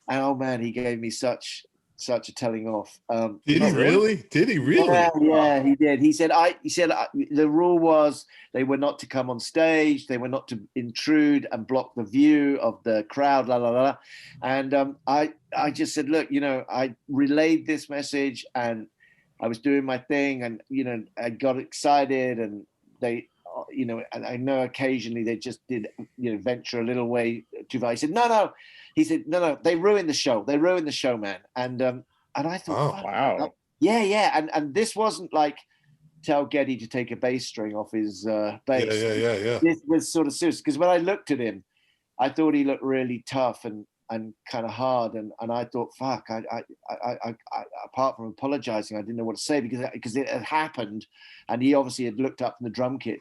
And oh man, he gave me such a telling off. Did he really? Yeah, he did. He said the rule was they were not to come on stage, they were not to intrude and block the view of the crowd, la la la. And I just said, look, I relayed this message and I was doing my thing, and I got excited, and they, and I know occasionally they just did, venture a little way too far. He said, no. He said, no, they ruined the show. They ruined the show, man. And I thought, wow. Yeah. And this wasn't like tell Geddy to take a bass string off his bass. Yeah. This was sort of serious, because when I looked at him, I thought he looked really tough. And kind of hard, and I thought, fuck, I apart from apologizing, I didn't know what to say because it had happened, and he obviously had looked up from the drum kit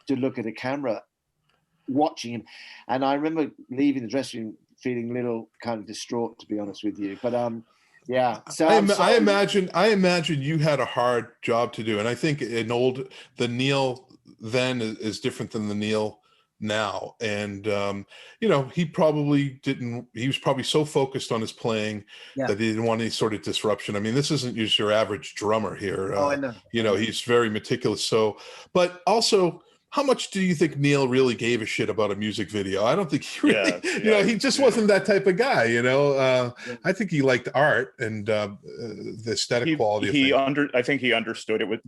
to look at a camera watching him, and I remember leaving the dressing room feeling a little kind of distraught, to be honest with you. But yeah, so I imagine you had a hard job to do, and I think the Neil then is different than the Neil now, and he was probably so focused on his playing that he didn't want any sort of disruption. I mean, this isn't just your average drummer here. I know. He's very meticulous. So, but also, how much do you think Neil really gave a shit about a music video? I don't think he really, he just wasn't that type of guy, I think he liked art and the aesthetic quality. I think he understood it.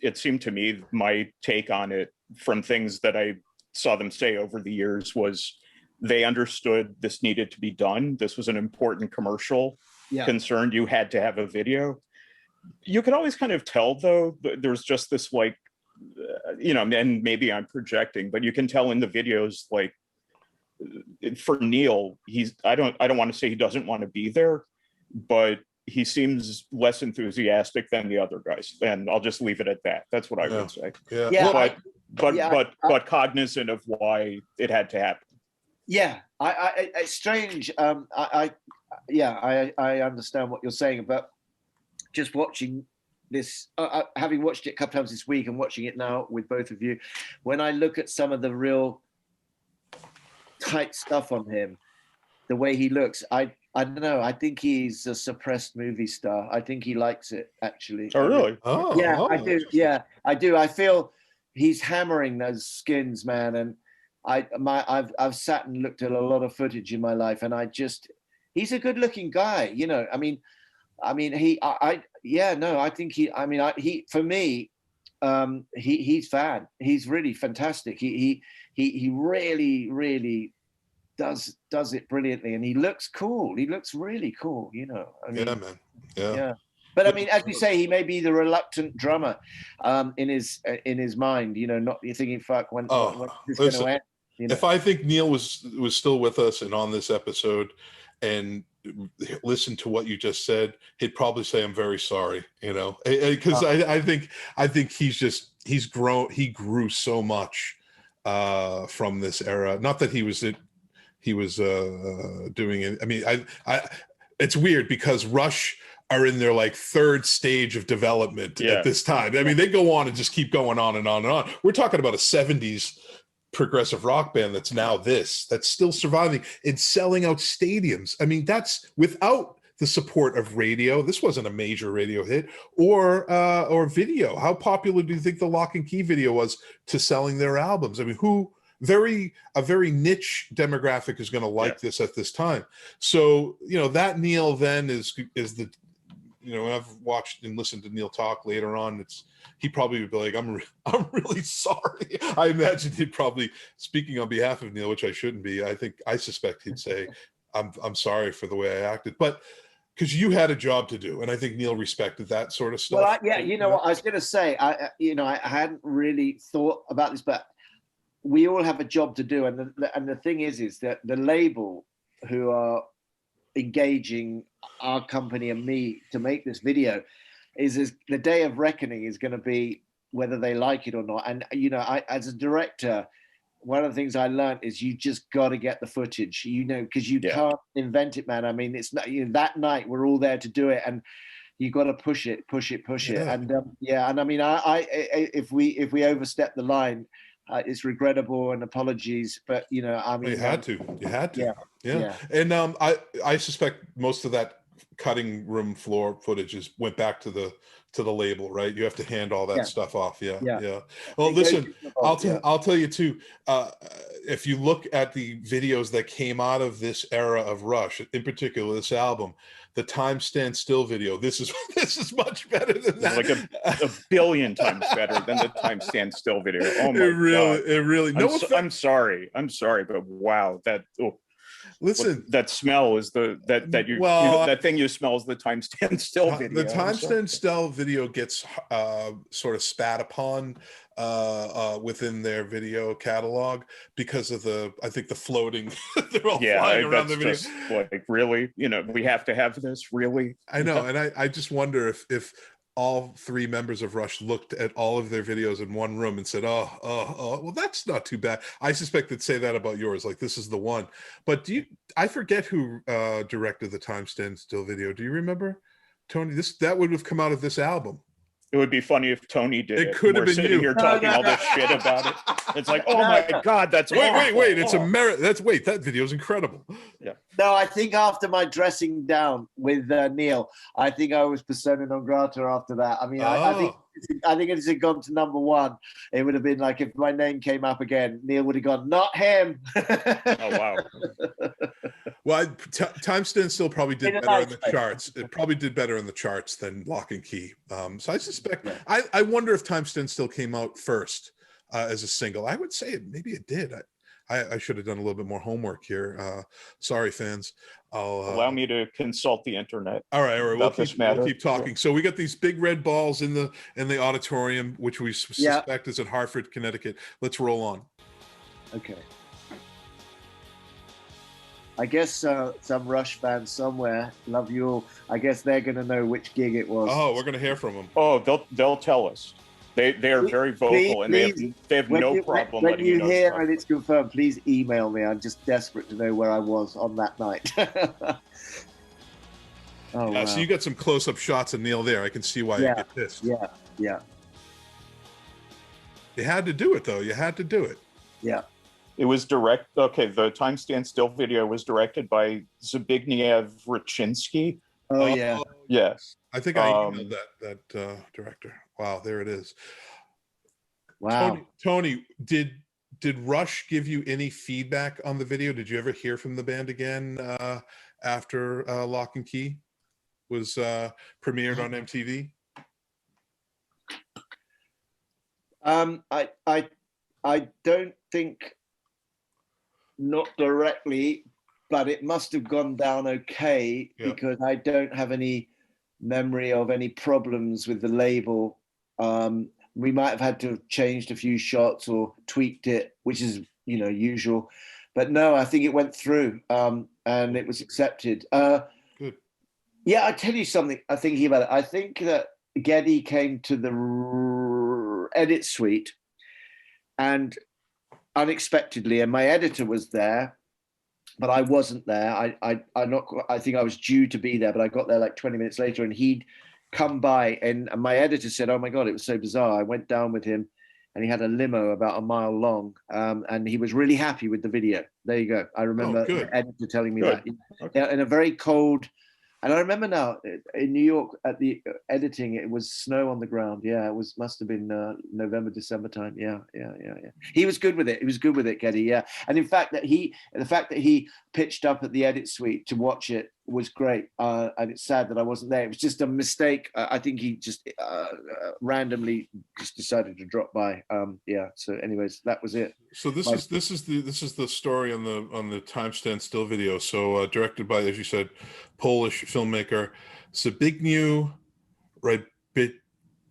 It seemed to me, my take on it from things that I saw them say over the years was they understood this needed to be done. This was an important commercial concern. You had to have a video. You could always kind of tell, though, there's just this and maybe I'm projecting, but you can tell in the videos, like for Neil, I don't want to say he doesn't want to be there, but he seems less enthusiastic than the other guys, and I'll just leave it at that. That's what I would say. But cognizant of why it had to happen. Yeah, it's strange. I understand what you're saying, but just watching this, having watched it a couple times this week and watching it now with both of you, when I look at some of the real tight stuff on him, the way he looks, I don't know. I think he's a suppressed movie star. I think he likes it, actually. Oh, really? I do. Yeah, I do. I feel he's hammering those skins, man. And I've sat and looked at a lot of footage in my life, and he's a good-looking guy. I think for me, he's fan. He's really fantastic. He really, really does it brilliantly, and he looks cool. He looks really cool, Yeah, man. Yeah. But I mean, as you say, he may be the reluctant drummer in his mind. Not you're thinking, fuck, when this going to end? If I think Neil was still with us and on this episode, and listen to what you just said, he'd probably say, I'm very sorry, because I think he grew so much from this era. Not that he was doing it. I mean, it's weird because Rush are in their third stage of development at this time. I mean, they go on and just keep going on and on and on. We're talking about a 70s progressive rock band that's still surviving and selling out stadiums. I mean, that's without the support of radio. This wasn't a major radio hit or video. How popular do you think the Lock and Key video was to selling their albums? I mean, a very niche demographic is going to like this at this time. So, that Neil then is the, when I've watched and listened to Neil talk later on, he probably would be like, I'm really sorry. I imagine he'd probably, speaking on behalf of Neil, which I shouldn't be, I suspect he'd say, I'm sorry for the way I acted, but because you had a job to do, and I think Neil respected that sort of stuff. Well, what I was going to say, I hadn't really thought about this, but we all have a job to do, and the thing is that the label who are engaging our company and me to make this video is the day of reckoning is going to be whether they like it or not. And I, as a director, one of the things I learned is you just got to get the footage, because you can't invent it, man. I mean, it's not, that night we're all there to do it, and you got to push it. And and I mean, if we overstep the line, it's regrettable and apologies, but I mean, you had to. Yeah. And I suspect most of that cutting room floor footage went back to the label, right? You have to hand all that stuff off. Yeah. Well, listen, I'll tell you too. If you look at the videos that came out of this era of Rush, in particular this album, the Time Stand Still video, this is much better than that. Like a billion times better than the Time Stand Still video. Oh my God. It really. I'm sorry, but wow, that. Oh. Listen, that smell is that thing you smell is the Time Stand Still video. The Time Stand Still video gets sort of spat upon within their video catalog because of I think the floating. They're all flying around the video. Just like, really, we have to have this, really. I know, and I just wonder if all three members of Rush looked at all of their videos in one room and said, oh, well, that's not too bad. I suspect they'd say that about yours, like, this is the one. But I forget who directed the Time Stand Still video. Do you remember, Tony? That would have come out of this album. It would be funny if Tony did it. It could have been sitting you. Here talking all this shit about it. It's like, oh my God, that's wait. It's a merit. That video is incredible. Yeah. No, I think after my dressing down with Neil, I think I was persona non grata after that. I mean, I think if it had gone to number one, it would have been like, if my name came up again, Neil would have gone, not him. Oh wow. Well, Time Stand Still probably did better in the charts. It probably did better in the charts than Lock and Key. So I suspect. Yeah. I wonder if Time Stand Still came out first as a single. I would say maybe it did. I should have done a little bit more homework here. Sorry, fans. Allow me to consult the internet. All right. We'll keep talking. Yeah. So we got these big red balls in the auditorium, which we suspect is at Hartford, Connecticut. Let's roll on. Okay. I guess some Rush fans somewhere, love you all. I guess they're going to know which gig it was. Oh, we're going to hear from them. Oh, they'll tell us. They are very vocal, and they have no problem when letting you know hear stuff. and it's confirmed, please email me. I'm just desperate to know where I was on that night. Wow. So you got some close-up shots of Neil there. I can see why you get pissed. Yeah. You had to do it, though. You had to do it. Yeah. It was the Time Stand Still video was directed by Zbigniew Raczynski. Oh, yeah. Yes. I think I emailed that director. Wow, there it is. Wow. Tony, did Rush give you any feedback on the video? Did you ever hear from the band again after Lock and Key was premiered on MTV? I don't think, not directly, but it must have gone down okay because I don't have any memory of any problems with the label. We might have had to have changed a few shots or tweaked it, which is usual, but no, I think it went through and it was accepted. Good. Yeah, I tell you something. I'm thinking about it. I think that Geddy came to the edit suite and unexpectedly, and my editor was there, but I wasn't there. I think I was due to be there, but I got there like 20 minutes later, and he'd come by, and my editor said, "Oh my God, it was so bizarre." I went down with him, and he had a limo about a mile long, and he was really happy with the video. There you go. I remember the editor telling me that. Okay. In a very cold, and I remember now in New York at the editing, it was snow on the ground. Yeah, it must have been November, December time. Yeah. He was good with it. He was good with it, Geddy. Yeah, and in fact the fact that he pitched up at the edit suite to watch it was great. And it's sad that I wasn't there. It was just a mistake. I think he just randomly just decided to drop by. So anyways, that was it. So this is the story on the Time Stand Still video. So directed by, as you said, Polish filmmaker Zbigniew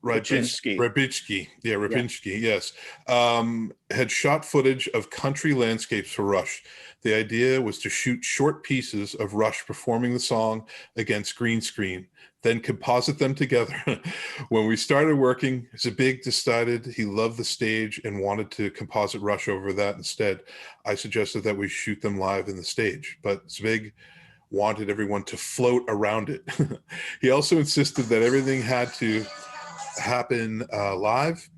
Raczynski. Yeah, Raczynski. Yes, had shot footage of country landscapes for Rush. The idea was to shoot short pieces of Rush performing the song against green screen, then composite them together. When we started working, Zbig decided he loved the stage and wanted to composite Rush over that instead. I suggested that we shoot them live in the stage, but Zbig wanted everyone to float around it. He also insisted that everything had to happen live.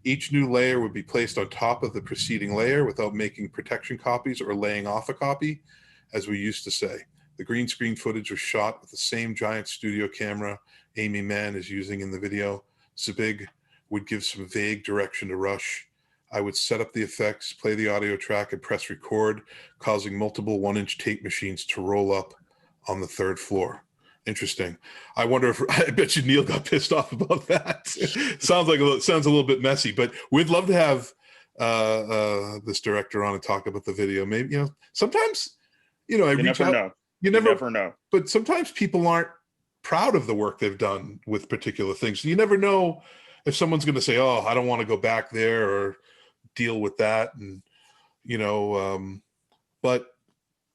Each new layer would be placed on top of the preceding layer without making protection copies or laying off a copy, as we used to say. The green screen footage was shot with the same giant studio camera Amy Mann is using in the video. Zbig would give some vague direction to Rush. I would set up the effects, play the audio track, and press record, causing multiple 1-inch tape machines to roll up on the third floor. Interesting. I wonder if, I bet you Neil got pissed off about that. Sounds a little bit messy, but we'd love to have this director on and talk about the video. Maybe, sometimes, I reach out. You never know. But sometimes people aren't proud of the work they've done with particular things. You never know. if someone's going to say, oh, I don't want to go back there or deal with that, and but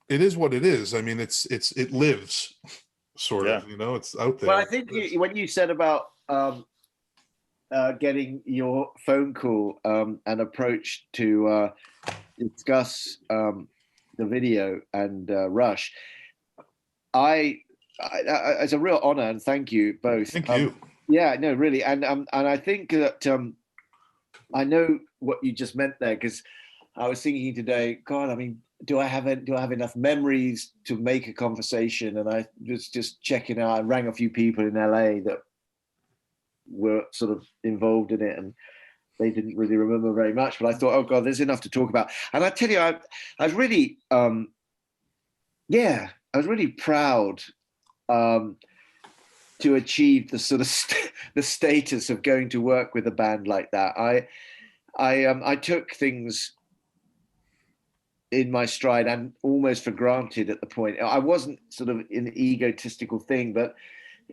it is what it is. I mean, it lives sort of, it's out there. Well, I think when you said about getting your phone call and approach to discuss the video and Rush, it's a real honor, and thank you both. Thank you. Yeah, no, really, and I think that I know what you just meant there, because I was thinking today, God, I mean, do I have enough memories to make a conversation? And I was just checking out. I rang a few people in LA that were sort of involved in it, and they didn't really remember very much. But I thought, oh God, there's enough to talk about. And I tell you, I was really, I was really proud to achieve the sort of the status of going to work with a band like that. I took things in my stride and almost for granted at the point. I wasn't sort of an egotistical thing, but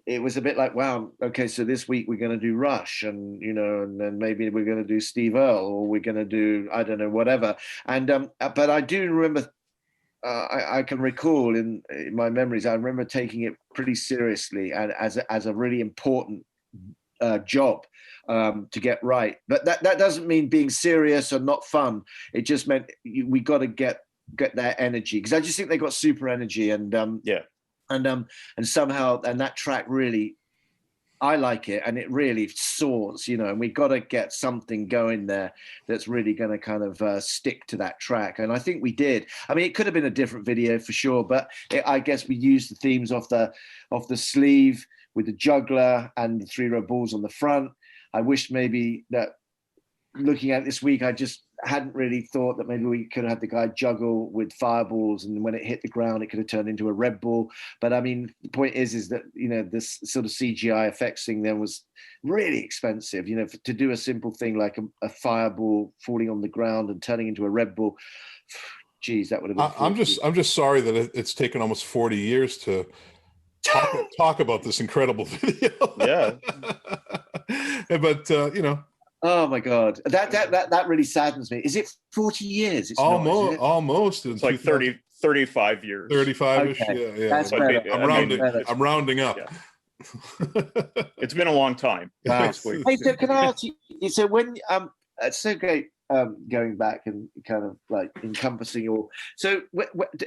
it was a bit like, wow, okay, so this week we're going to do Rush, and and then maybe we're going to do Steve Earle, or we're going to do, I don't know, whatever. And but I do remember, I can recall in my memories, I remember taking it pretty seriously and as a really important job to get right. But that doesn't mean being serious or not fun. It just meant we got to get their energy, because I just think they got super energy, and and somehow, and that track really, I like it, and it really soars, and we got to get something going there that's really going to kind of stick to that track. And I think we did. I mean, it could have been a different video for sure, but I guess we used the themes off the sleeve with the juggler and the 3-row balls on the front. I wish maybe that, looking at this week, I just hadn't really thought that maybe we could have the guy juggle with fireballs, and when it hit the ground, it could have turned into a Red Bull. But I mean, the point is that, this sort of CGI effects thing then was really expensive, to do a simple thing like a fireball falling on the ground and turning into a Red Bull. Geez, that would have been. I'm just sorry that it's taken almost 40 years to talk about this incredible video. Yeah. But oh my God, that really saddens me. Is it 40 years? It's almost. Not, almost. It's like 35 years. 35-ish. Okay. Yeah. That's better. I'm rounding up. Yeah. It's been a long time. Wow. Hey, so can I ask you? So when it's so great going back and kind of like encompassing all. So the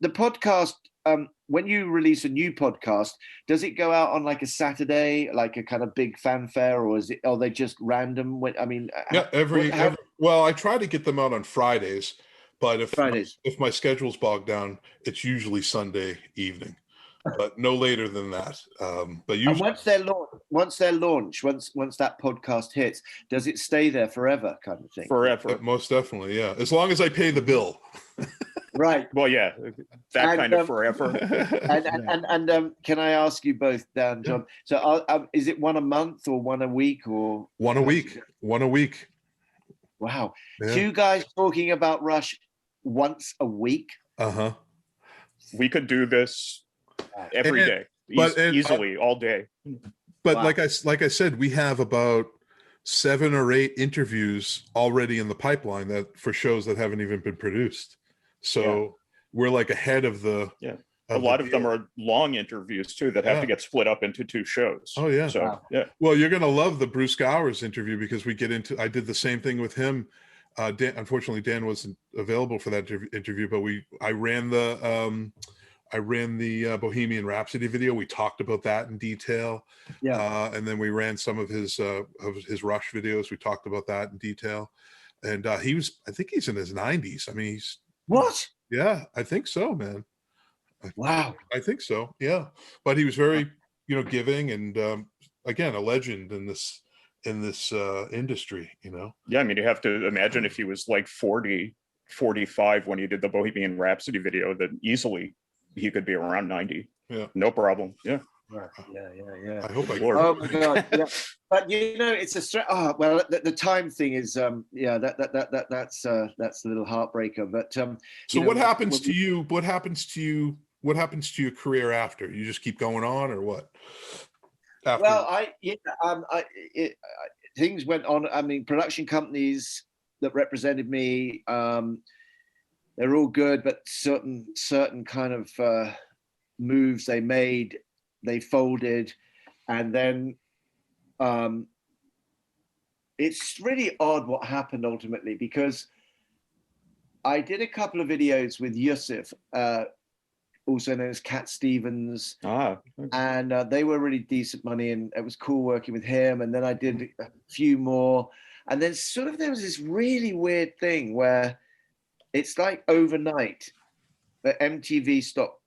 podcast. When you release a new podcast, does it go out on like a Saturday, like a kind of big fanfare, or are they just random? I mean, well, I try to get them out on Fridays, but if my schedule's bogged down, it's usually Sunday evening, but no later than that. But usually, and once that podcast hits, does it stay there forever, kind of thing? Forever, most definitely, yeah. As long as I pay the bill. Right. Well, yeah, that kind of forever. And can I ask you both, Dan, John? So, is it one a month or one a week or one a week? One a week. Wow, yeah. 2 guys talking about Rush once a week. We could do this every day, easily, all day. But wow. like I said, we have about 7 or 8 interviews already in the pipeline that for shows that haven't even been produced. So we're like ahead of the. Yeah. A lot of them are long interviews too that have to get split up into 2 shows. Oh yeah. So wow. yeah. Well, you're gonna love the Bruce Gowers interview, because I did the same thing with him. Unfortunately, Dan wasn't available for that interview, but I ran the Bohemian Rhapsody video. We talked about that in detail. Yeah. And then we ran some of his Rush videos. We talked about that in detail. And I think he's in his 90s. I mean, he's. What? Yeah, I think so, man. Wow. I think so. Yeah, but he was very, giving, and again, a legend in this industry. Yeah, I mean, you have to imagine if he was like 40, 45 when he did the Bohemian Rhapsody video, then easily he could be around 90. Yeah, no problem. Yeah. Yeah. I hope I. Oh my God! Yeah. But it's a well, the time thing is that's a little heartbreaker. But so what happens to you? What happens to you? What happens to your career after? You just keep going on, or what? after? Well, things went on. I mean, production companies that represented me, they're all good, but certain kind of moves they made, they folded, and then it's really odd what happened ultimately, because I did a couple of videos with Yusuf, also known as Cat Stevens, and they were really decent money, and it was cool working with him. And then I did a few more, and then sort of there was this really weird thing where it's like overnight that MTV stopped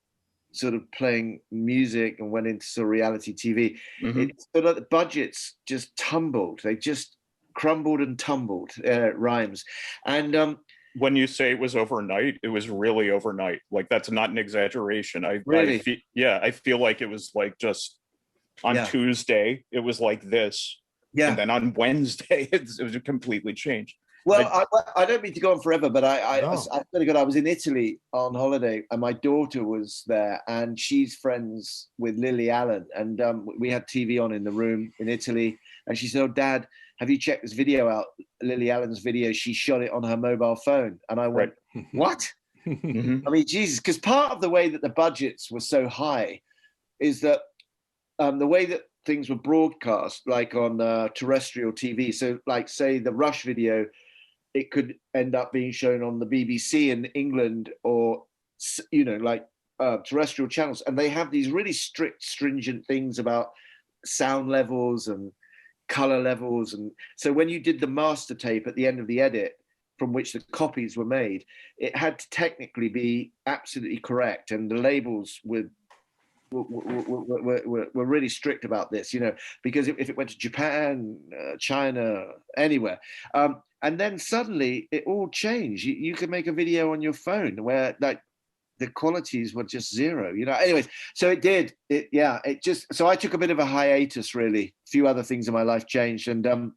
sort of playing music and went into sort of reality TV. It's sort of the budgets just tumbled. They just crumbled and tumbled. Rhymes. And when you say it was overnight, it was really overnight. Like, that's not an exaggeration. I feel like it was like just on Tuesday, it was like this. Yeah. And then on Wednesday, it was completely changed. Well, I don't mean to go on forever, but I was in Italy on holiday, and my daughter was there, and she's friends with Lily Allen, and we had TV on in the room in Italy, and she said, "Oh, Dad, have you checked this video out? Lily Allen's video. She shot it on her mobile phone." And I went, "What?" I mean, Jesus, because part of the way that the budgets were so high is that the way that things were broadcast, like on terrestrial TV. So, like, say the Rush video, it could end up being shown on the BBC in England, or, you know, like terrestrial channels. And they have these really strict, stringent things about sound levels and color levels. And so when you did the master tape at the end of the edit, from which the copies were made, it had to technically be absolutely correct. And the labels were really strict about this, you know, because if it went to Japan, China, anywhere, and then suddenly it all changed. You could make a video on your phone where, like, the qualities were just zero, you know. Anyways, so it did. So I took a bit of a hiatus, really. A few other things in my life changed, and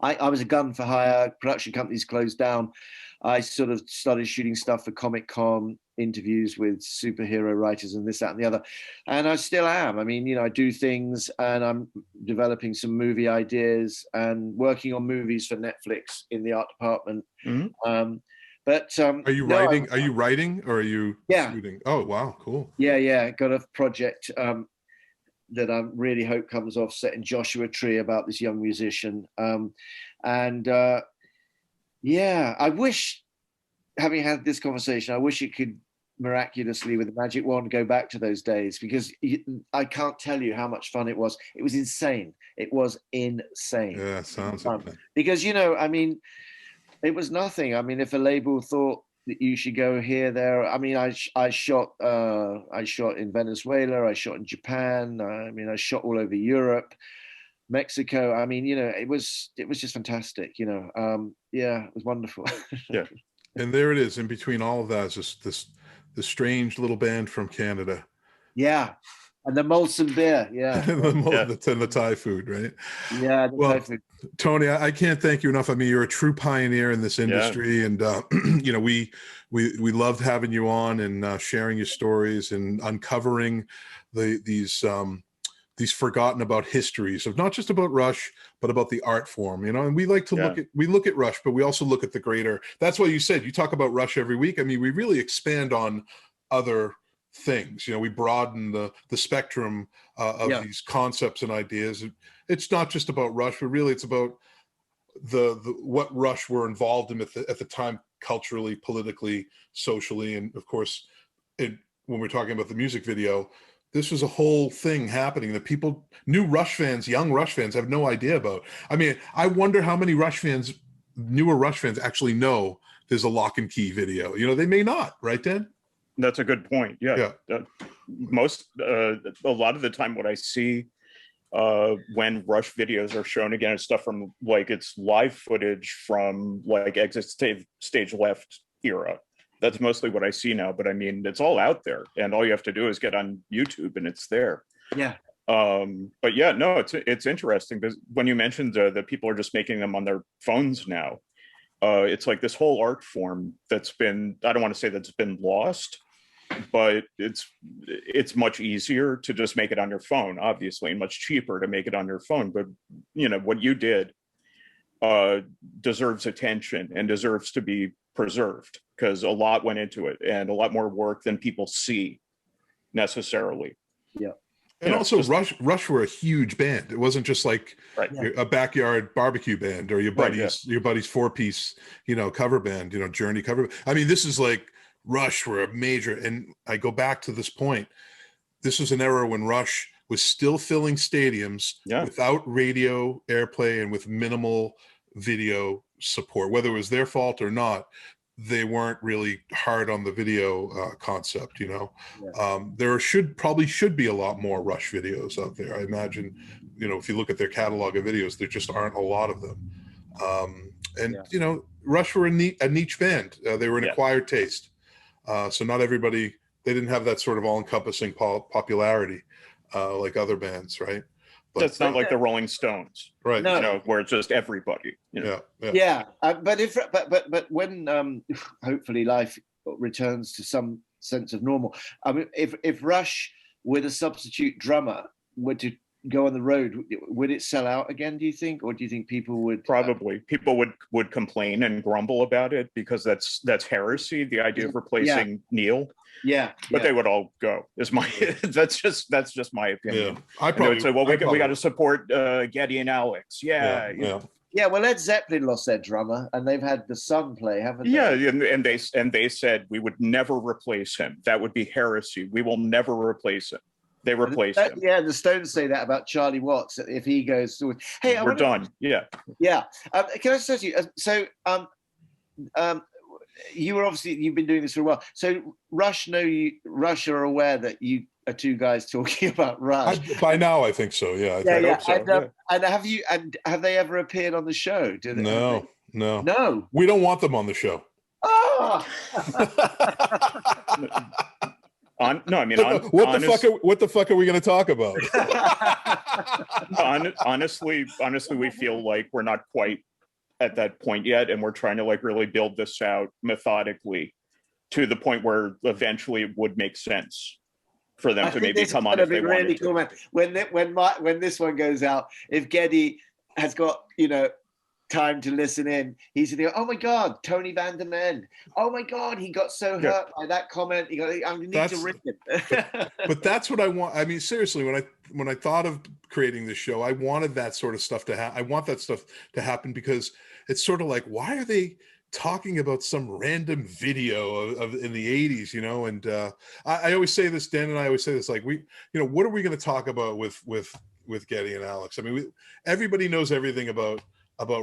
I was a gun for hire. Production companies closed down. I sort of started shooting stuff for Comic-Con, interviews with superhero writers and this, that, and the other. And I still am. I mean, you know, I do things, and I'm developing some movie ideas and working on movies for Netflix in the art department. Are you writing? Are you writing, or are you shooting? Oh, wow, cool. Yeah. Got a project that I really hope comes off, set in Joshua Tree, about this young musician. I wish, having had this conversation, I wish it could miraculously, with a magic wand, go back to those days, because I can't tell you how much fun it was. It was insane. It was insane. Yeah, sounds like that. Because, you know, I mean, it was nothing. I mean, if a label thought that you should go here, there. I mean, I shot in Venezuela. I shot in Japan. I mean, I shot all over Europe, Mexico. I mean, you know, it was just fantastic. You know, it was wonderful. Yeah. And there it is. In between all of that is just this strange little band from Canada. Yeah. And the Molson beer, and the Thai food, right? Yeah. Thai food. Tony, I can't thank you enough. I mean, you're a true pioneer in this industry, and you know, we loved having you on and sharing your stories and uncovering these forgotten about histories of not just about Rush, but about the art form. You know, and we like to look at Rush, but we also look at the greater. That's why you said you talk about Rush every week. I mean, we really expand on other things. You know, we broaden the spectrum of these concepts and ideas. It's not just about Rush, but really it's about the what Rush were involved in at the time, culturally, politically, socially, and of course, when we're talking about the music video, this was a whole thing happening that people, young Rush fans, have no idea about. I mean, I wonder how many newer Rush fans actually know there's a Lock and Key video. You know, they may not, right, Dan? That's a good point. Yeah. A lot of the time what I see when Rush videos are shown again is stuff from, like, it's live footage from, like, Exit Stage Left era. That's mostly what I see now, but I mean, it's all out there, and all you have to do is get on YouTube and it's there. Yeah. But yeah, no, it's interesting, because when you mentioned that people are just making them on their phones now, it's like this whole art form that's been, I don't want to say that's been lost, but it's much easier to just make it on your phone, obviously, and much cheaper to make it on your phone. But what you did deserves attention and deserves to be preserved, because a lot went into it and a lot more work than people see necessarily. Yeah. And also, Rush were a huge band. It wasn't just like a backyard barbecue band or your buddy's 4-piece, cover band, Journey cover. I mean, this is like Rush were a major. And I go back to this point. This was an era when Rush was still filling stadiums without radio airplay and with minimal video support. Whether it was their fault or not, they weren't really hard on the video concept, There should be a lot more Rush videos out there. I imagine, if you look at their catalog of videos, there just aren't a lot of them. Rush were a niche band. They were an acquired taste. So not everybody, they didn't have that sort of all-encompassing popularity like other bands, right? But that's not like the Rolling Stones, right? No. Where it's just everybody. But when hopefully life returns to some sense of normal. I mean, if Rush with a substitute drummer were to go on the road, would it sell out again, do you think? Or do you think people would probably people would complain and grumble about it, because that's heresy, the idea of replacing Neil. But they would all go. Is my that's just my opinion. I probably say, well, we got to support Geddy and Alex. Well, Led Zeppelin lost their drummer, and they've had the son play, haven't they? Yeah, and they said we would never replace him. That would be heresy. We will never replace him. They replaced him. Yeah, the Stones say that about Charlie Watts. If he goes, hey, we're done. Yeah. Can I say to you? So, you've been doing this for a while. So Rush are aware that you are two guys talking about Rush. By now, I think so. Yeah. I hope so. And have they ever appeared on the show? No. We don't want them on the show. Oh. What the fuck are we going to talk about? honestly, we feel like we're not quite at that point yet, and we're trying to really build this out methodically to the point where eventually it would make sense for them to maybe come on if they wanted to. Man. When this one goes out, if Geddy has got time to listen in, he's gonna go, oh my God, Tony Van Den Ende. Oh my God, he got so hurt by that comment. I need to ring him. but that's what I want. I mean, seriously, when I thought of creating this show, I wanted that sort of stuff to happen. I want that stuff to happen because it's sort of like, why are they talking about some random video of in the 80s, And I always say this, Dan and I always say this, like, what are we going to talk about with Geddy and Alex? I mean, everybody knows everything about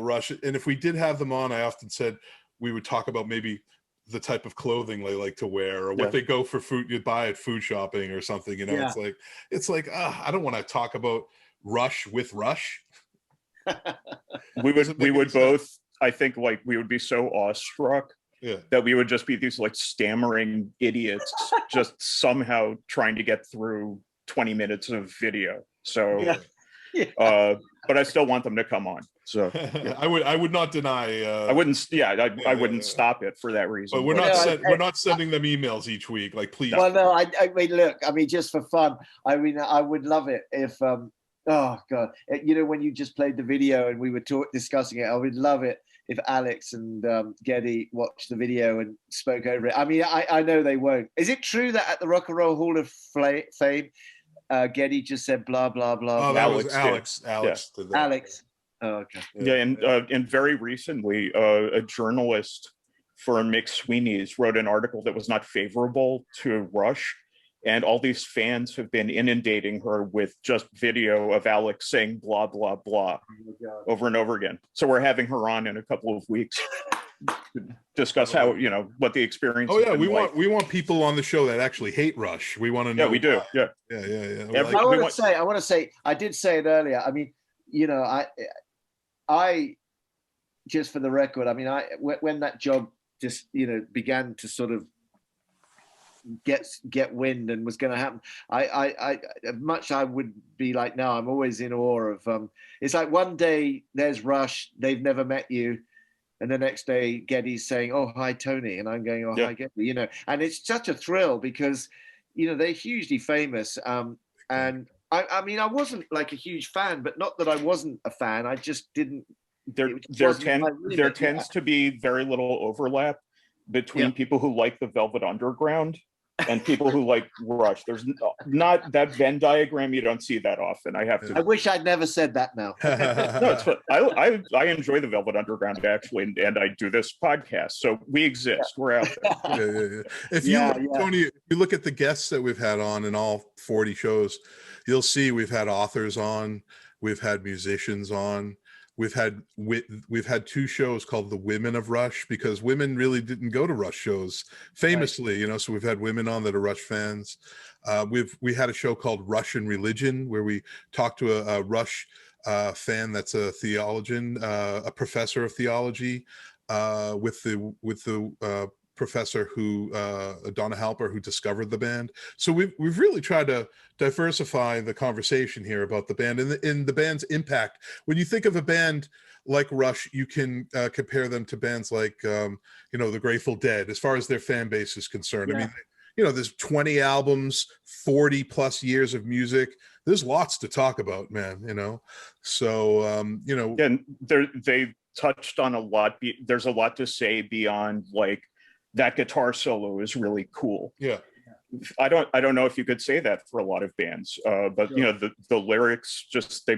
Rush, and if we did have them on, I often said we would talk about maybe the type of clothing they like to wear, or what they go for food you buy at food shopping or something. It's like I don't want to talk about Rush with Rush. we would both, I think, we would be so awestruck that we would just be these stammering idiots just somehow trying to get through 20 minutes of video. So but I still want them to come on. So I would not deny. I wouldn't. I wouldn't stop it for that reason. But we're not sending them emails each week. Like, please. Well, no. I mean, look. I mean, just for fun. I mean, I would love it if. Oh God, when you just played the video and we were discussing it, I would love it if Alex and Geddy watched the video and spoke over it. I mean, I know they won't. Is it true that at the Rock and Roll Hall of Fame, Geddy just said blah blah blah? Oh, that was Alex. Alex. Oh, okay. Yeah, and very recently, a journalist for McSweeney's wrote an article that was not favorable to Rush, and all these fans have been inundating her with just video of Alex saying blah blah blah over and over again. So we're having her on in a couple of weeks to discuss how what the experience. Oh yeah, we want people on the show that actually hate Rush. We want to know. Yeah, we do. Yeah. I want to say. I did say it earlier. I mean, I just for the record. I mean, when that job just began to sort of get wind and was going to happen, I would be like, no, I'm always in awe of. It's like one day there's Rush. They've never met you. And the next day, Geddy's saying, "Oh, hi, Tony," and I'm going, "Oh, hi, Geddy." You know, and it's such a thrill because, you know, they're hugely famous. And I mean, I wasn't like a huge fan, but not that I wasn't a fan. I just didn't. There tends to be very little overlap between people who like the Velvet Underground and people who like Rush. There's not that Venn diagram. You don't see that often. I have to. I wish I'd never said that now. No, it's fun. I enjoy the Velvet Underground actually, and I do this podcast, so we exist. We're out there. If you Tony, if you look at the guests that we've had on in all 40 shows, you'll see we've had authors on, we've had musicians on. We've had 2 shows called The Women of Rush, because women really didn't go to Rush shows famously, you know, so we've had women on that are Rush fans. We had a show called Rush and Religion, where we talked to a Rush fan that's a theologian, a professor of theology, with the professor who Donna Halper, who discovered the band. So we've really tried to diversify the conversation here about the band and the band's impact. When you think of a band like Rush, you can compare them to bands like you know, the Grateful Dead, as far as their fan base is concerned. I mean, you know, there's 20 albums, 40 plus years of music. There's lots to talk about, man, you know. So you know, and they touched on a lot. There's a lot to say beyond like that guitar solo is really cool. Yeah. I don't know if you could say that for a lot of bands, but you know, the lyrics just,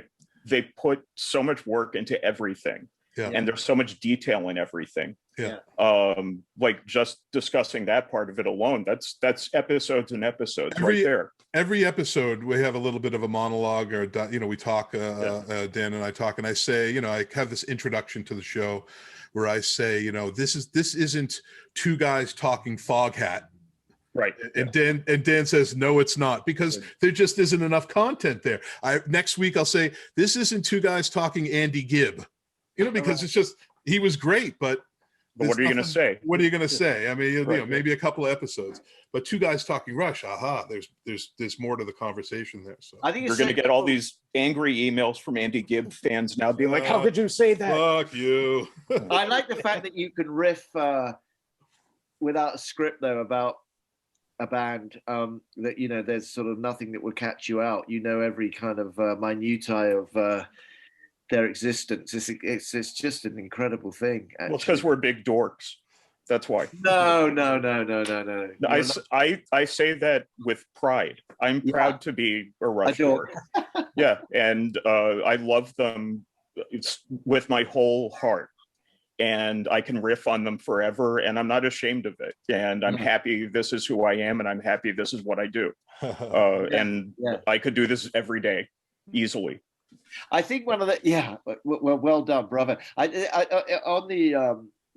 they put so much work into everything. Yeah. And there's so much detail in everything. Yeah. Like just discussing that part of it alone, that's episodes and episodes right there. Every episode we have a little bit of a monologue, or you know, we talk, Dan and I talk, and I say, you know, I have this introduction to the show where I say, you know, this isn't 2 guys talking Foghat. Right. And Dan says, no, it's not, because there just isn't enough content there. Next week I'll say, this isn't 2 guys talking Andy Gibb, you know, because it's just, he was great, but what are you going to say? What are you going to say? I mean, you know, maybe a couple of episodes, but 2 guys talking Rush. Aha, there's more to the conversation there. So I think you're going to get all these angry emails from Andy Gibb fans now, being like, "How could you say that?" Fuck you. I like the fact that you can riff without a script, though, about a band, that, you know, there's sort of nothing that would catch you out. You know, every kind of minutiae of their existence. It's just an incredible thing. Actually. Well, it's because we're big dorks. That's why. No. I say that with pride. I'm proud to be a Rush dork. Yeah, and I love them with my whole heart, and I can riff on them forever, and I'm not ashamed of it. And I'm happy this is who I am, and I'm happy this is what I do. And I could do this every day easily. I think one of the well done, brother. I on the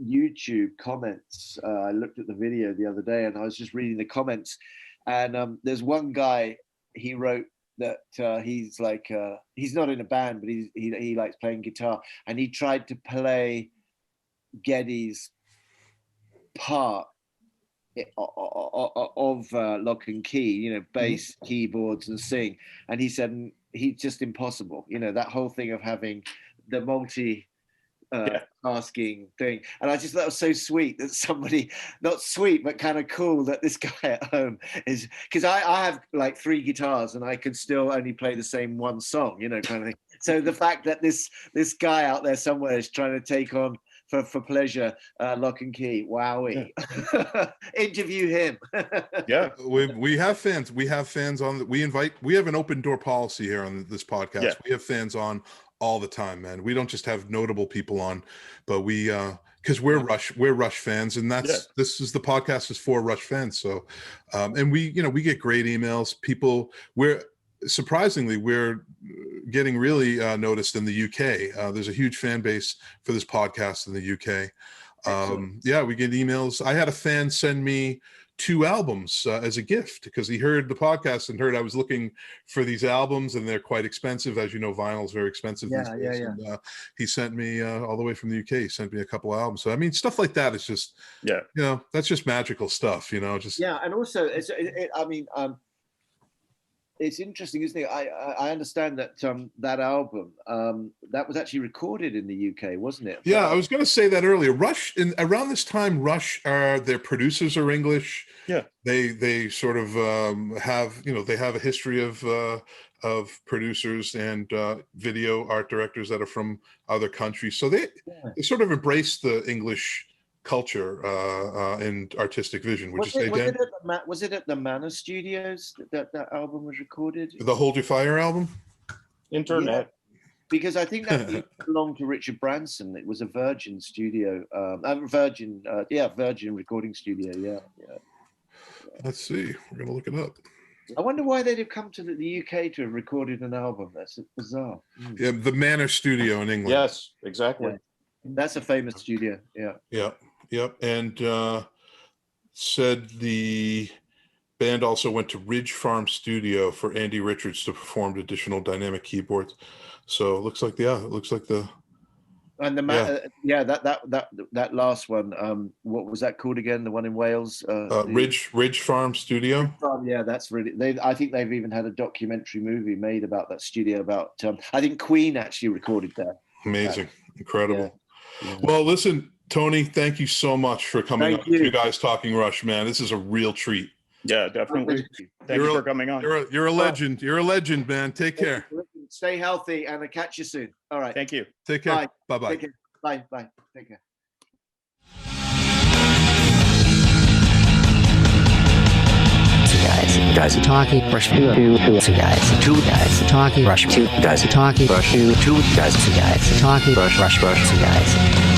YouTube comments, I looked at the video the other day, and I was just reading the comments, and there's one guy, he wrote that he's like he's not in a band, but he likes playing guitar, and he tried to play Geddy's part of Lock and Key, you know, bass, keyboards, and sing, and he said he's just impossible, you know, that whole thing of having the asking thing. And I just thought it was so sweet that somebody, not sweet, but kind of cool, that this guy at home is, because I have like 3 guitars and I could still only play the same one song, you know, kind of thing. So the fact that this guy out there somewhere is trying to take on for pleasure, Lock and Key, wowee. Interview him. We have fans. We have fans on. We have an open door policy here on this podcast. Yeah. We have fans on all the time, man. We don't just have notable people on, but we because we're Rush fans, and this is the podcast is for Rush fans. So and we get great emails. Surprisingly, we're getting really noticed in the UK. There's a huge fan base for this podcast in the UK. We get emails. I had a fan send me 2 albums as a gift because he heard the podcast and heard I was looking for these albums, and they're quite expensive. As you know, vinyl is very expensive these days. And, he sent me all the way from the UK. He sent me a couple of albums. So I mean, stuff like that is just you know, that's just magical stuff. You know, just and also it's interesting, isn't it? I understand that that album that was actually recorded in the UK, wasn't it? Yeah, I was going to say that earlier. Rush, around this time, Rush, their producers are English. Yeah, they sort of have they have a history of producers and video art directors that are from other countries. So they sort of embrace the English culture and artistic vision. Would you say, Dan? Was it at the Manor Studios that album was recorded? The Hold Your Fire album? Internet. Yeah. Because I think that belonged to Richard Branson. It was a Virgin studio, Virgin recording studio. Yeah. Let's see. We're gonna look it up. I wonder why they'd have come to the UK to have recorded an album. That's bizarre. Yeah, the Manor Studio in England. Yes, exactly. Yeah. That's a famous studio. Yeah. Yep. And said the band also went to Ridge Farm Studio for Andy Richards to perform additional dynamic keyboards. So it looks like the. And that last one, what was that called again? The one in Wales? Ridge Farm Studio. Yeah, that's really. I think they've even had a documentary movie made about that studio. About I think Queen actually recorded there. Amazing, incredible. Yeah. Well, listen, Tony, thank you so much for coming on You Guys Talking Rush, man. This is a real treat. Yeah, definitely. Thank you for coming on. You're a legend. You're a legend, man. Take care. Stay healthy, and I'll catch you soon. All right. Thank you. Take care. Bye-bye. Take care. Bye. Take care. Two guys talking, rush two guys. Two guys talking, rush two guys talking, rush two guys. Two guys talking, rush two guys.